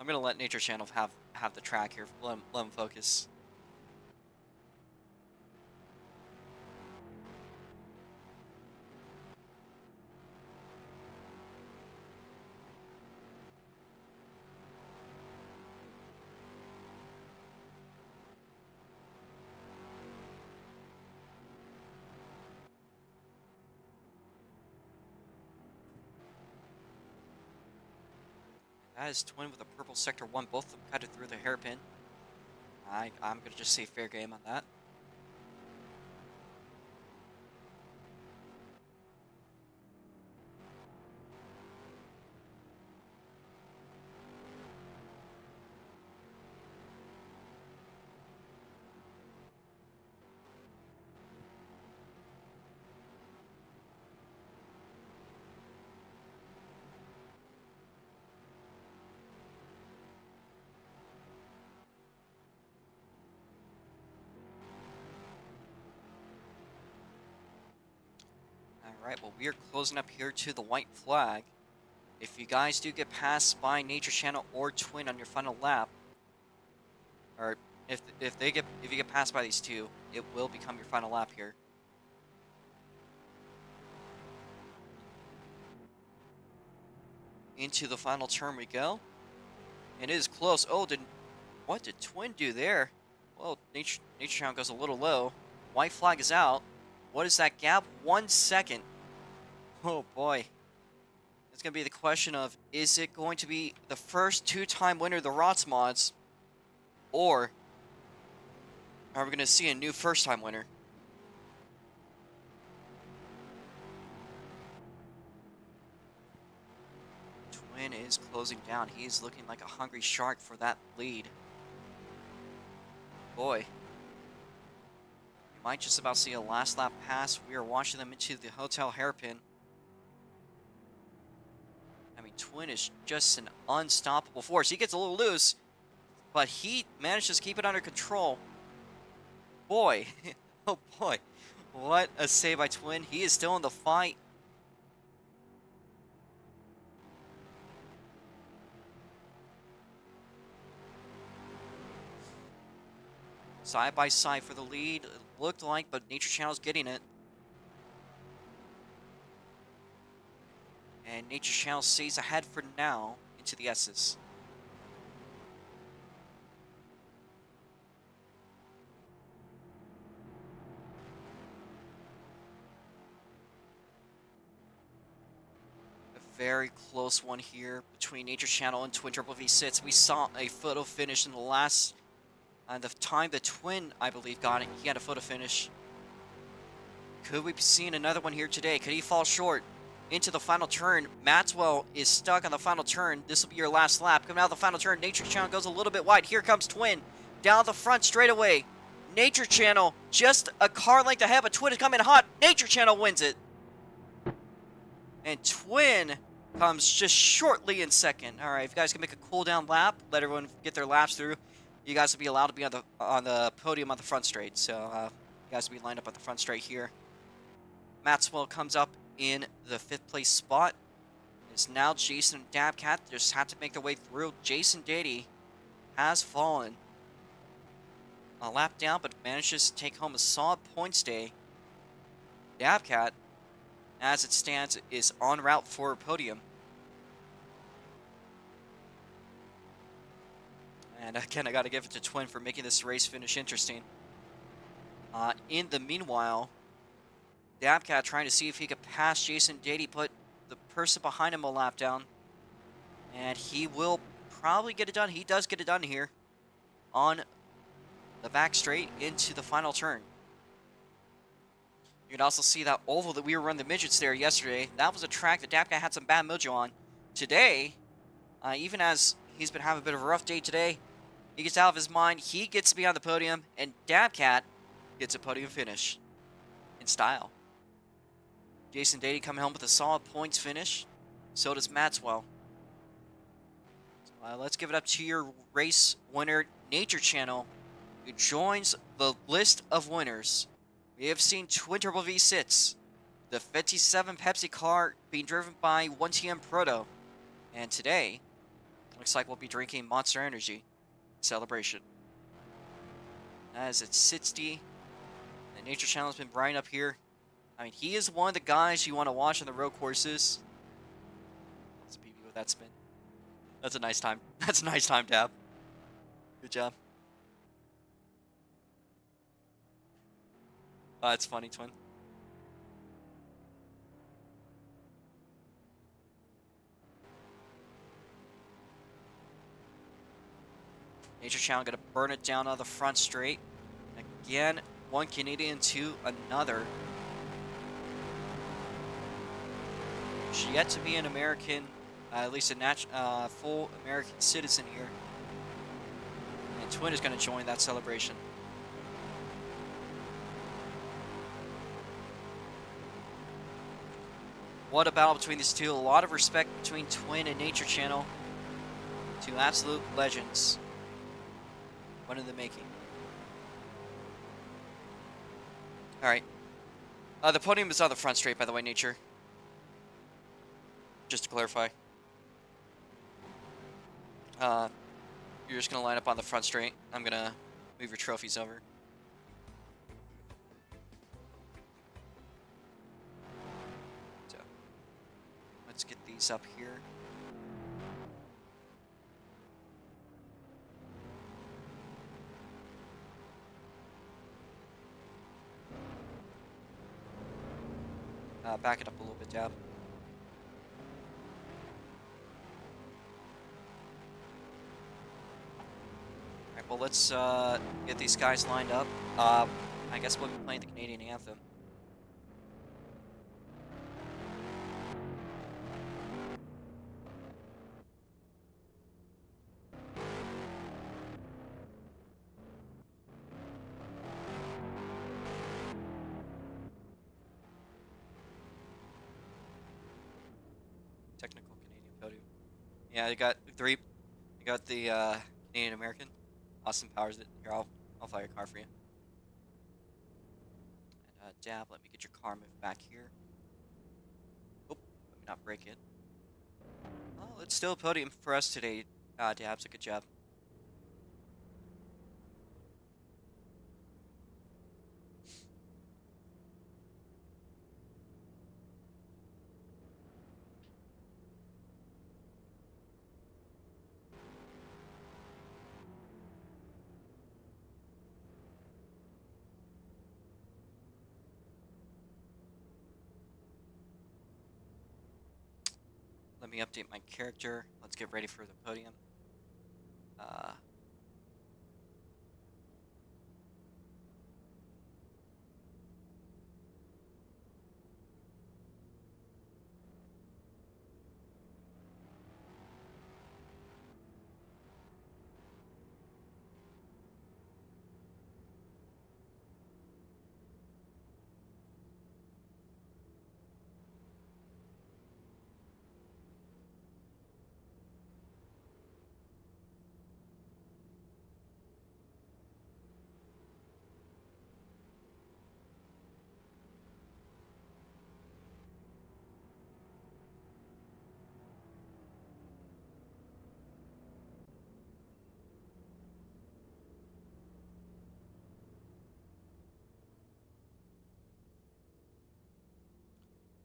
I'm gonna let Nature Channel have the track here. Let them focus. That is Twin with a purple sector 1. Both of them cut it through the hairpin. I'm gonna just say fair game on that. Alright, well we are closing up here to the white flag. If you guys do get passed by Nature Channel or Twin on your final lap, or if you get passed by these two, it will become your final lap here. Into the final turn we go. And it is close. Oh, what did Twin do there? Well, Nature Channel goes a little low. White flag is out. What is that gap? 1 second. Oh boy. It's going to be the question of, is it going to be the first 2-time winner of the ROX mods, or are we going to see a new first-time winner? Twin is closing down. He is looking like a hungry shark for that lead. Boy. You might just about see a last lap pass. We are watching them into the hotel hairpin. I mean, Twin is just an unstoppable force. He gets a little loose, but he manages to keep it under control. Boy, oh boy, what a save by Twin. He is still in the fight. Side by side for the lead. It looked like, but Nature Channel's getting it. And Nature Channel stays ahead for now into the S's. A very close one here between Nature Channel and Twin Triple V6. We saw a photo finish in the last The time the twin, I believe, got it, he had a photo finish. Could we be seeing another one here today? Could he fall short into the final turn? Maxwell is stuck on the final turn. This will be your last lap. Coming out of the final turn, Nature Channel goes a little bit wide. Here comes Twin down the front straightaway. Nature Channel just a car length ahead, but Twin is coming hot. Nature Channel wins it. And Twin comes just shortly in second. All right, if you guys can make a cool down lap, let everyone get their laps through, you guys will be allowed to be on the podium on the front straight. So you guys will be lined up on the front straight here. Maxwell comes up in the 5th place spot. It's now Jason and Dabcat. Just have to make their way through. Jason Dady has fallen a lap down, but manages to take home a solid points day. Dabcat, as it stands, is en route for a podium. And again, I got to give it to Twin for making this race finish interesting. In the meanwhile, Dabcat trying to see if he could pass Jason Dady, put the person behind him a lap down. And he will probably get it done. He does get it done here on the back straight into the final turn. You can also see that oval that we were running the midgets there yesterday. That was a track that Dabcat had some bad mojo on. Today, even as he's been having a bit of a rough day today, he gets out of his mind. He gets to be on the podium, and Dabcat gets a podium finish in style. Jason Dady coming home with a solid points finish. So does Maxwell. So, let's give it up to your race winner, Nature Channel, who joins the list of winners. We have seen Twin Turbo V6, the 57 Pepsi car being driven by 1TM Proto. And today, looks like we'll be drinking Monster Energy celebration. As it's 60, the Nature Channel has been bright up here. I mean, he is one of the guys you want to watch on the road courses. Let's BB with that spin. That's a nice time. That's a nice time, Dab. Good job. It's funny, Twin. Nature Channel going to burn it down on the front straight. Again, one Canadian to another. She's yet to be an American, at least a full American citizen here. And Twin is going to join that celebration. What a battle between these two. A lot of respect between Twin and Nature Channel. Two absolute legends. One in the making. Alright. The podium is on the front straight, by the way, Nature. Just to clarify. You're just going to line up on the front straight. I'm going to move your trophies over. So, let's get these up here. Back it up a little bit, Dab. Alright, well, let's get these guys lined up. I guess we'll be playing the Canadian anthem. Technical Canadian podium. Yeah, you got three. You got the Canadian American. Austin powers it. Here, I'll fly your car for you. And Dab, let me get your car moved back here. Oh, let me not break it. Oh, it's still a podium for us today. Dab, so good job. Let me update my character. Let's get ready for the podium.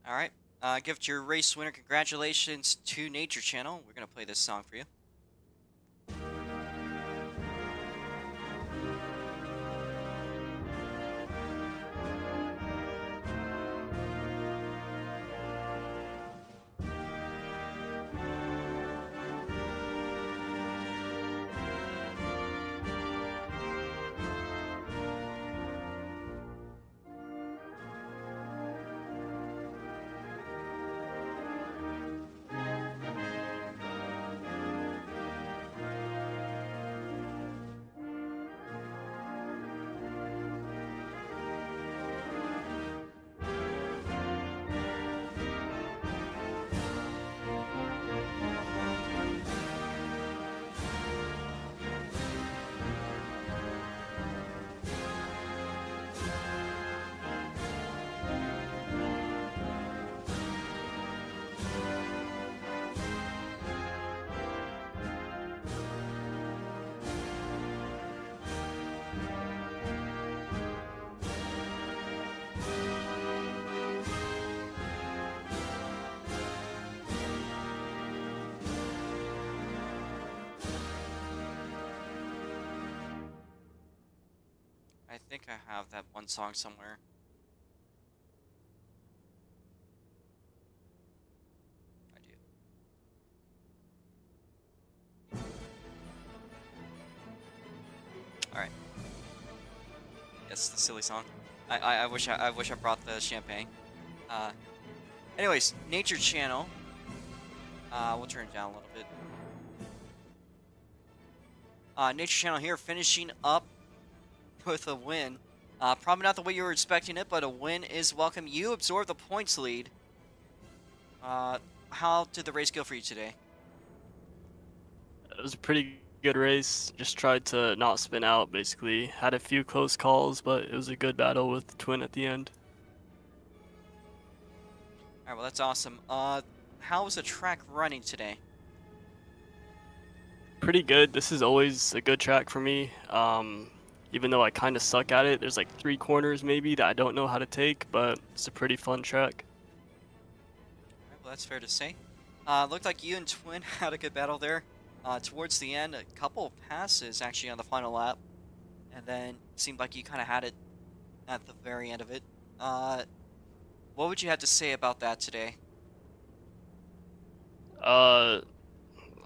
All right. Give it your race winner. Congratulations to Nature Channel. We're going to play this song for you. I think I have that one song somewhere. I do. All right. Yes, the silly song. I wish I brought the champagne. Uh, anyways, Nature Channel. We'll turn it down a little bit. Nature Channel here, finishing up with a win. Probably not the way you were expecting it, but a win is welcome. You absorbed the points lead. How did the race go for you today? It was a pretty good race. Just tried to not spin out, basically. Had a few close calls, but it was a good battle with Twin at the end. All right, well, that's awesome. How was the track running today? Pretty good. This is always a good track for me. Even though I kind of suck at it, there's like 3 corners maybe that I don't know how to take, but it's a pretty fun track. All right, well, that's fair to say. Looked like you and Twin had a good battle there. Towards the end, a couple passes actually on the final lap, and then it seemed like you kind of had it at the very end of it. What would you have to say about that today?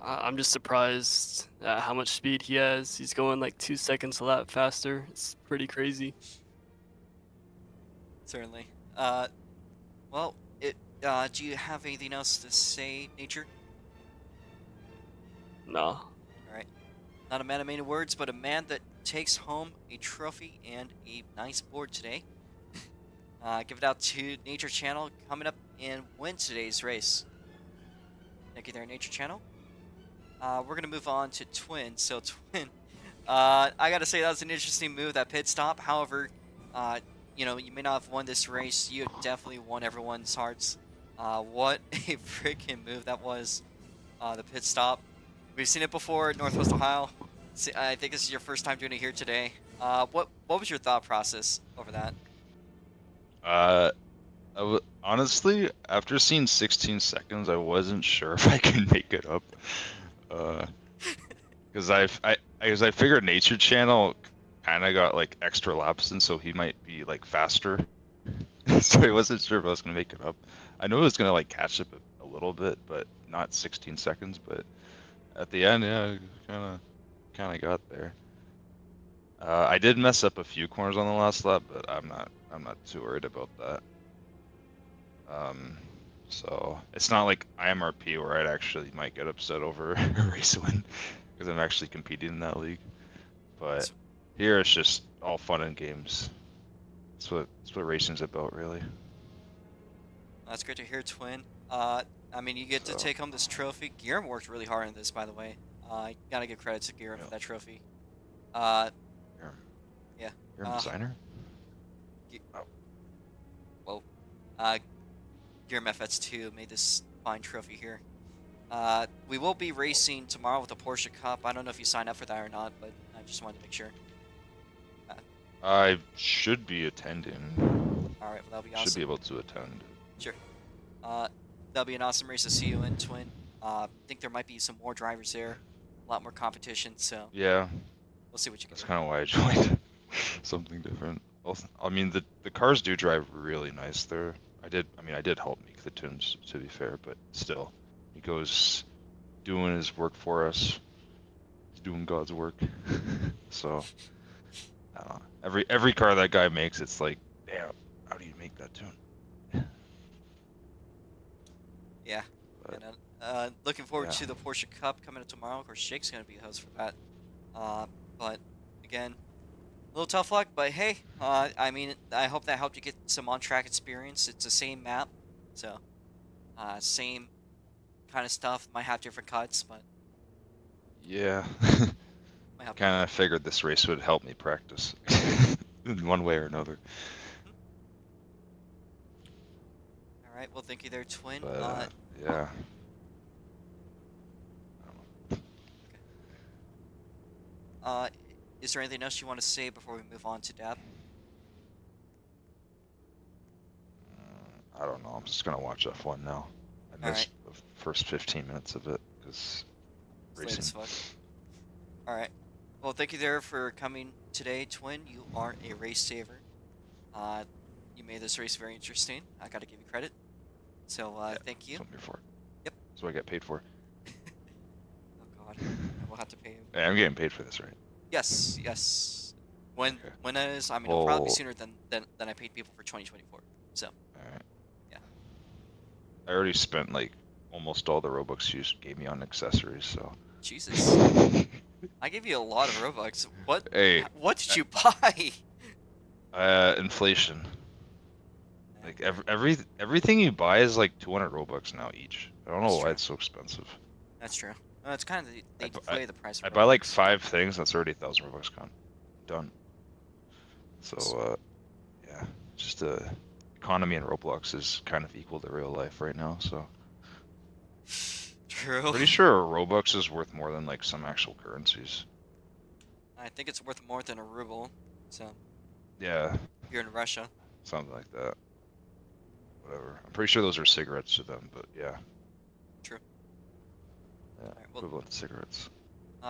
I'm just surprised at how much speed he has. He's going like 2 seconds a lap faster. It's pretty crazy. Certainly. Well, do you have anything else to say, Nature? No. All right. Not a man of many words, but a man that takes home a trophy and a nice board today. Give it out to Nature Channel coming up and win today's race. Thank you there, Nature Channel. We're going to move on to Twin. So, Twin, I got to say that was an interesting move, that pit stop. However, you know, you may not have won this race. You have definitely won everyone's hearts. What a freaking move that was, the pit stop. We've seen it before at Northwest Ohio. I think this is your first time doing it here today. What was your thought process over that? Honestly, after seeing 16 seconds, I wasn't sure if I could make it up. Because I figured Nature Channel kind of got like extra laps, and so he might be like faster. So I wasn't sure if I was gonna make it up. I knew I was gonna like catch up a little bit, but not 16 seconds. But at the end, yeah, kind of got there. I did mess up a few corners on the last lap, but I'm not too worried about that. So it's not like IMRP where I'd actually might get upset over a race win because I'm actually competing in that league. But here it's just all fun and games. That's what racing's about, really. That's great to hear, Twin. I mean, you get to take home this trophy. Guillermo worked really hard on this, by the way. I gotta give credit to Guillermo for that trophy. Yeah. You're a designer? Whoa. Guillermo FS2 made this fine trophy here. We will be racing tomorrow with the Porsche Cup. I don't know if you signed up for that or not, but I just wanted to make sure. I should be attending. All right, well, that'll be awesome. Should be able to attend. Sure. That'll be an awesome race to see you in, Twin. I think there might be some more drivers there, a lot more competition, so Yeah, we'll see what you can that's do. kind of why I joined. Something different. Well, I mean, the cars do drive really nice there. I did help make the tunes, to be fair, but still, he goes doing his work for us. He's doing God's work. So, I don't know. Every car that guy makes, it's like, damn, how do you make that tune? Yeah. But, And looking forward yeah. to the Porsche Cup coming up tomorrow. Of course, Jake's going to be the host for that. But again, a little tough luck, but hey, I mean, I hope that helped you get some on-track experience. It's the same map, so same kind of stuff. Might have different cuts, but Yeah. might help you Kind get. of figured this race would help me practice in one way or another. All right. Well, thank you there, Twin. But yeah. Uh, is there anything else you want to say before we move on to Dab? I don't know. I'm just gonna watch F1 now. I All missed the first 15 minutes of it because It's late as racing. fuck. All right. Well, thank you there for coming today, Twin. You are a race saver. You made this race very interesting. I got to give you credit. So thank you. That's what I'm here for. Yep. That's what I get paid for. Oh God, I will have to pay you. Hey, I'm getting paid for this, right? Yes, yes. When Okay. when that is, I mean, it'll probably be Well- sooner than I paid people for 2024. So Alright. Yeah. I already spent like almost all the Robux you gave me on accessories, so. Jesus, I gave you a lot of Robux. What? Hey, What did you buy? inflation. Like everything you buy is like 200 Robux now each. I don't know That's why true. it's so expensive. That's true. It's kind of they deflate the price. Of I buy like Robux. 5 things, that's already 1,000 Robux gone. Done. So yeah, just economy in Roblox is kind of equal to real life right now. So True. pretty sure Robux is worth more than like some actual currencies. I think it's worth more than a ruble. So Yeah, if you're in Russia. something like that. Whatever. I'm pretty sure those are cigarettes to them, but yeah. True. Yeah, Alright, well- equivalent to cigarettes.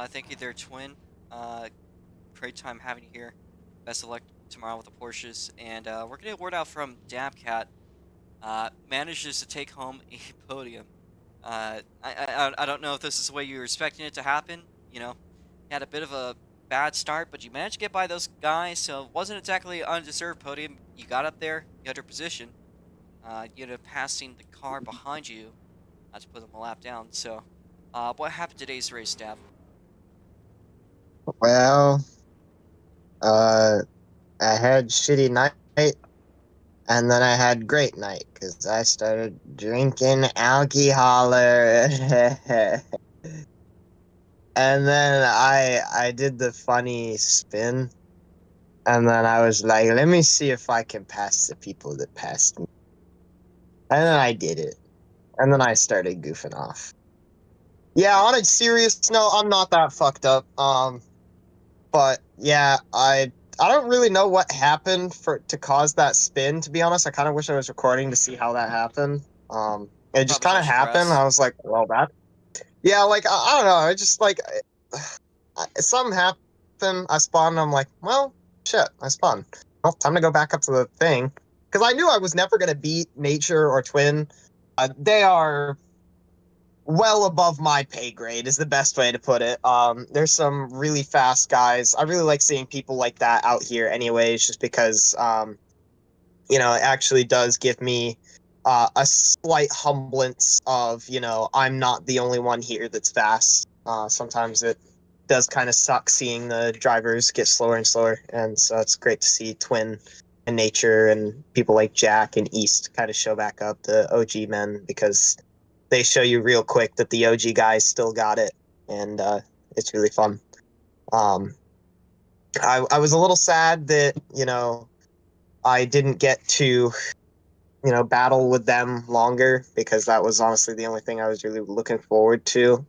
Thank you there, Twin. Great time having you here. Best of luck tomorrow with the Porsches. And we're getting a word out from Dabcat. Manages to take home a podium. I don't know if this is the way you were expecting it to happen. You know, you had a bit of a bad start, but you managed to get by those guys, so it wasn't exactly an undeserved podium. You got up there, you had your position. You ended up passing the car behind you to put them a lap down. So, what happened today's race, Dab? Well, I had shitty night, and then I had great night because I started drinking alcohol. And then I did the funny spin, and then I was like, let me see if I can pass the people that passed me. And then I did it. And then I started goofing off. Yeah, on a serious note, I'm not that fucked up. But yeah, I don't really know what happened to cause that spin, to be honest. I kind of wish I was recording to see how that happened. It just Probably kind of should happened. press. I was like, well, that. Yeah, like I don't know. I just like something happened. I spawned. And I'm like, well, shit. I spawned. Well, time to go back up to the thing because I knew I was never gonna beat Nature or Twin. They are well above my pay grade is the best way to put it. There's some really fast guys. I really like seeing people like that out here anyways, just because it actually does give me a slight humblance of, I'm not the only one here that's fast. Sometimes it does kind of suck seeing the drivers get slower and slower, and so it's great to see Twin and Nature and people like Jack and East kind of show back up, the OG men, because they show you real quick that the OG guys still got it, and it's really fun. I was a little sad that I didn't get to battle with them longer because that was honestly the only thing I was really looking forward to.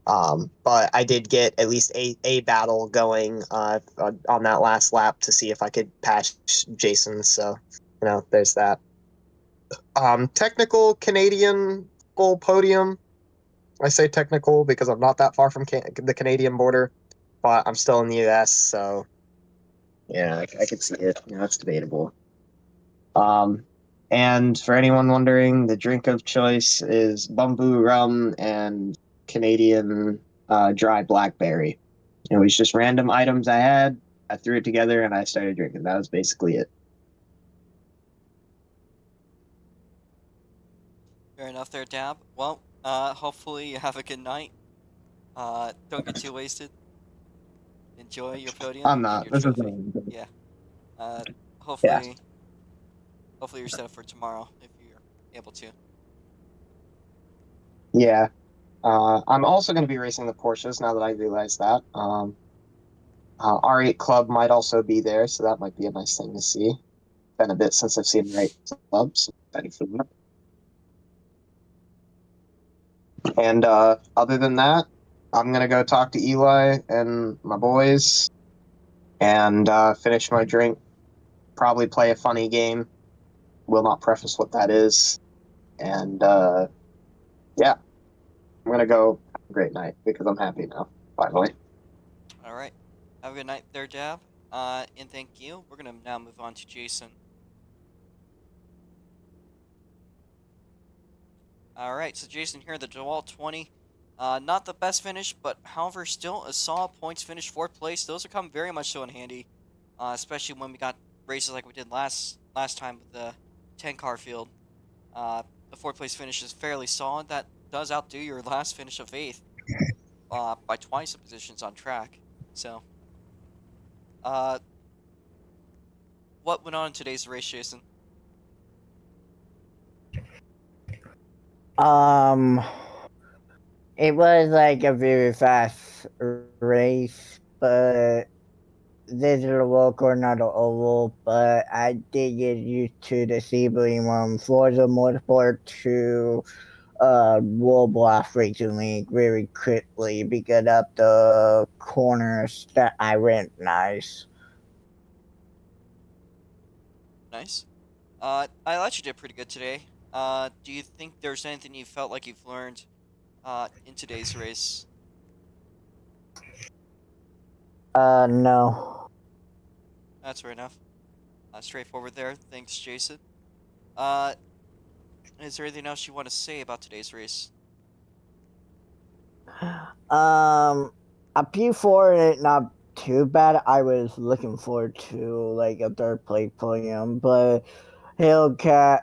But I did get at least a battle going on that last lap to see if I could pass Jason. So there's that. technical Canadian full podium. I say technical because I'm not that far from the Canadian border, but I'm still in the US, so yeah, I could see it. It's debatable. Um, and for anyone wondering, the drink of choice is bamboo rum and Canadian dry blackberry. It was just random items I had. I threw it together and I started drinking. That was basically it. Fair enough there, Dab. Well, hopefully you have a good night. Don't get too wasted. Enjoy your podium I'm and not. your This is trophy. Yeah. Uh, yeah. hopefully, hopefully you're set up for tomorrow if you're able to. Yeah. I'm also going to be racing the Porsches now that I realize that. R8 Club might also be there, so that might be a nice thing to see. Been a bit since I've seen R8 Club, so excited for that. And other than that, I'm going to go talk to Eli and my boys and finish my drink. Probably play a funny game. Will not preface what that is. And yeah, I'm going to go have a great night because I'm happy now, finally. All right. Have a good night there, Dab. And thank you. We're gonna now move on to Jason. All right. So Jason here, the DeWalt 20. Not the best finish, but however, still a solid points finish, fourth place. Those are come very much so in handy, especially when we got races like we did last time with the 10 car field. The fourth place finish is fairly solid. That does outdo your last finish of eighth by twice the positions on track. So, uh, what went on in today's race, Jason? Um, it was like a very fast race, but this is a local, not an oval. But I did get used to the Sebring Forza Motorsport to roadblock racing league very quickly because of the corners that I recognize. Nice. I thought you did pretty good today. Do you think there's anything you felt like you've learned in today's race? No. That's fair enough. Straightforward there. Thanks, Jason. Uh, is there anything else you want to say about today's race? A P4 not too bad. I was looking forward to like a third place podium, but Hellcat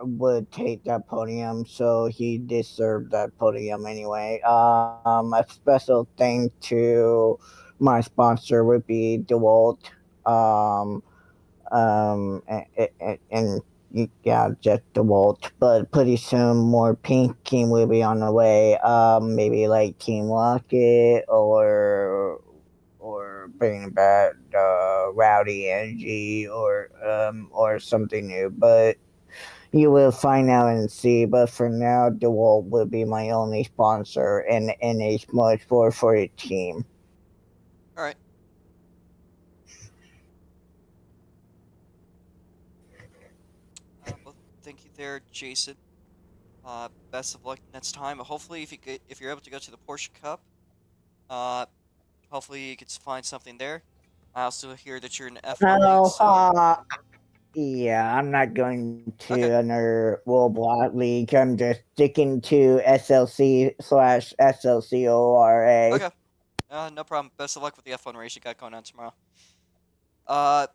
would take that podium, so he deserved that podium anyway. A special thing to my sponsor would be DeWalt. Um, and yeah, just DeWalt. But pretty soon, more pink team will be on the way. Maybe like Team Rocket or bringing back Rowdy Energy or something new. But you will find out and see. But for now, DeWalt will be my only sponsor and NH Motorsport for the team. All right. Well, thank you there, Jason. Best of luck next time. Hopefully, if you're able to go to the Porsche Cup, uh, hopefully you could find something there. I also hear that you're in F1 league, No, so yeah, I'm not going okay. to another World Block League. I'm just sticking to SLC/SLCORA. Okay. No problem. Best of luck with the F1 race you got going on tomorrow. Uh,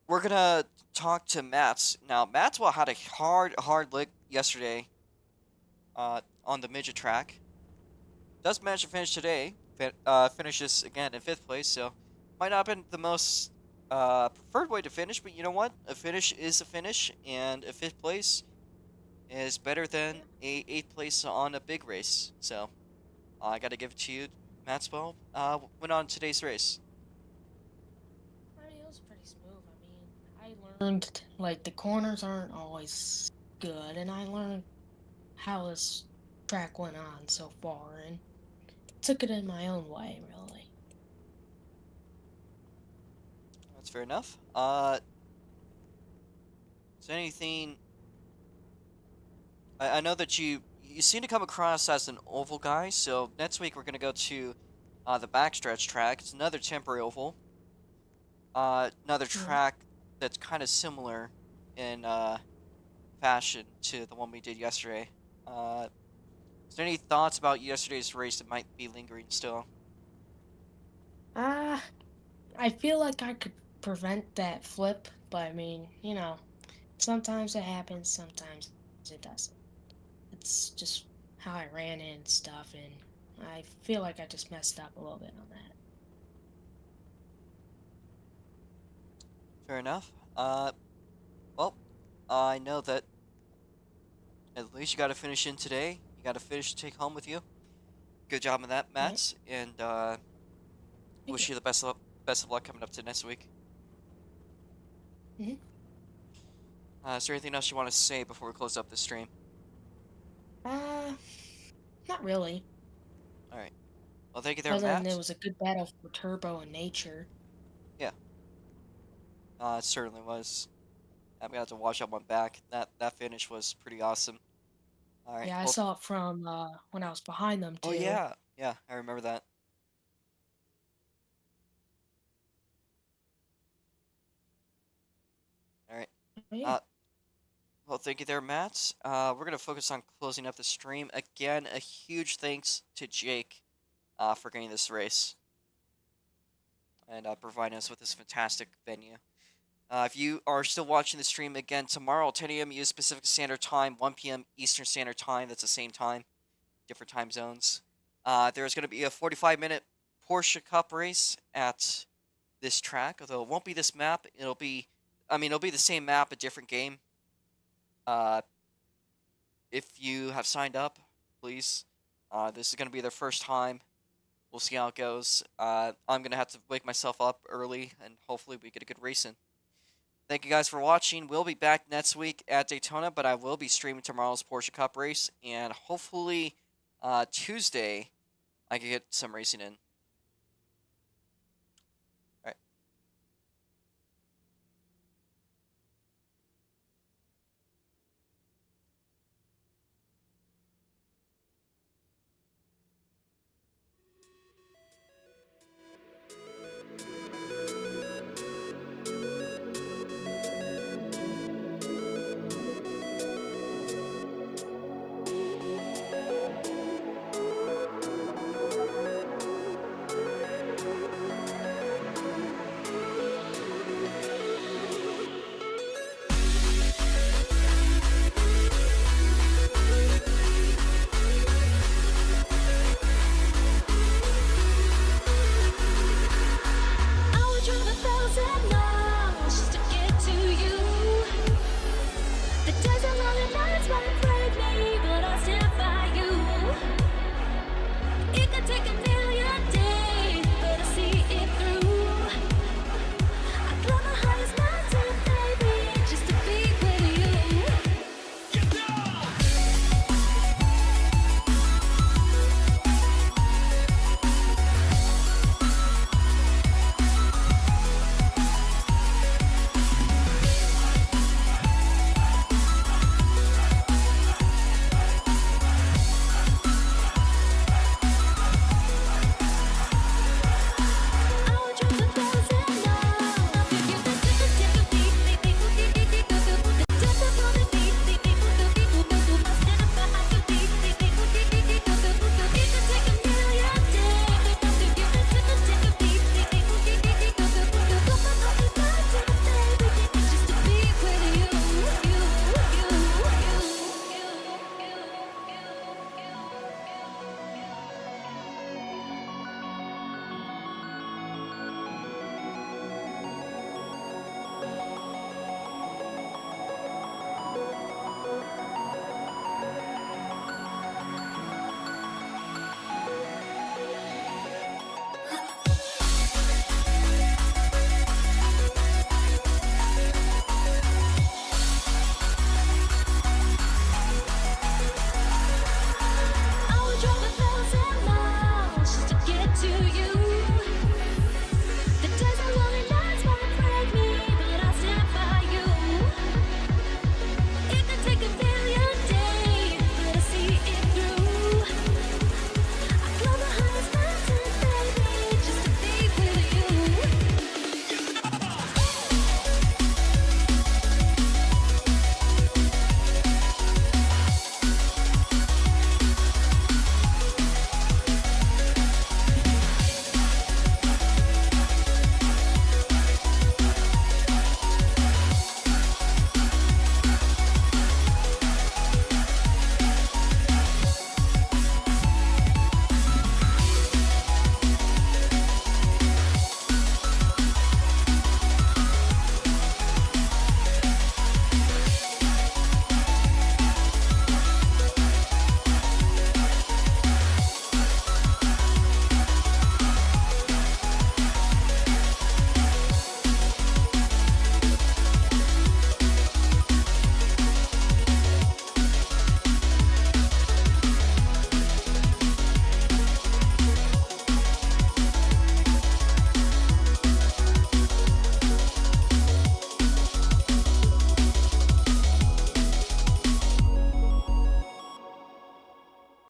we're gonna talk to Mats now. Mats had a hard lick yesterday. On the midget track. Does manage to finish today. Finishes again in fifth place, so might not have been the most preferred way to finish, but you know what? A finish is a finish, and a fifth place is better than a eighth place on a big race. So I got to give it to you, Maxwell. Went on today's race. I mean, it was pretty smooth. I mean, I learned like the corners aren't always good, and I learned how this track went on so far, and took it in my own way, really. That's fair enough. Is there anything? I know that you seem to come across as an oval guy. So next week we're gonna go to the backstretch track. It's another temporary oval. Another track that's kind of similar in fashion to the one we did yesterday. Is there any thoughts about yesterday's race that might be lingering still? I feel like I could prevent that flip, but I mean, you know, sometimes it happens, sometimes it doesn't. It's just how I ran it and stuff, and I feel like I just messed up a little bit on that. Fair enough. Well, I know that at least you got to finish in today. You got to finish to take home with you. Good job on that, Right. Mats, and Thank wish you. you the best of luck coming up to next week. Mhm. Is there anything else you want to say before we close up this stream? Uh, Not really. All right. Well, thank you there, Other than it Mats. was a good battle for Turbo and Nature. Yeah, it certainly was. I'm gonna have to watch up one back. That finish was pretty awesome. All right. Yeah, I Well, saw it from when I was behind them oh too. yeah, yeah, I remember that. All right. But yeah. Uh, well, thank you there, Matt. We're gonna focus on closing up the stream again. A huge thanks to Jake, for getting this race and providing us with this fantastic venue. If you are still watching the stream again tomorrow, 10 a.m. US Pacific Standard Time, 1 p.m. Eastern Standard Time. That's the same time, different time zones. There's going to be a 45-minute Porsche Cup race at this track, although it won't be this map. It'll be the same map, a different game. Uh, if you have signed up, please. This is going to be their first time. We'll see how it goes. I'm going to have to wake myself up early, and hopefully we get a good race in. Thank you guys for watching. We'll be back next week at Daytona, but I will be streaming tomorrow's Porsche Cup race, and hopefully Tuesday I can get some racing in.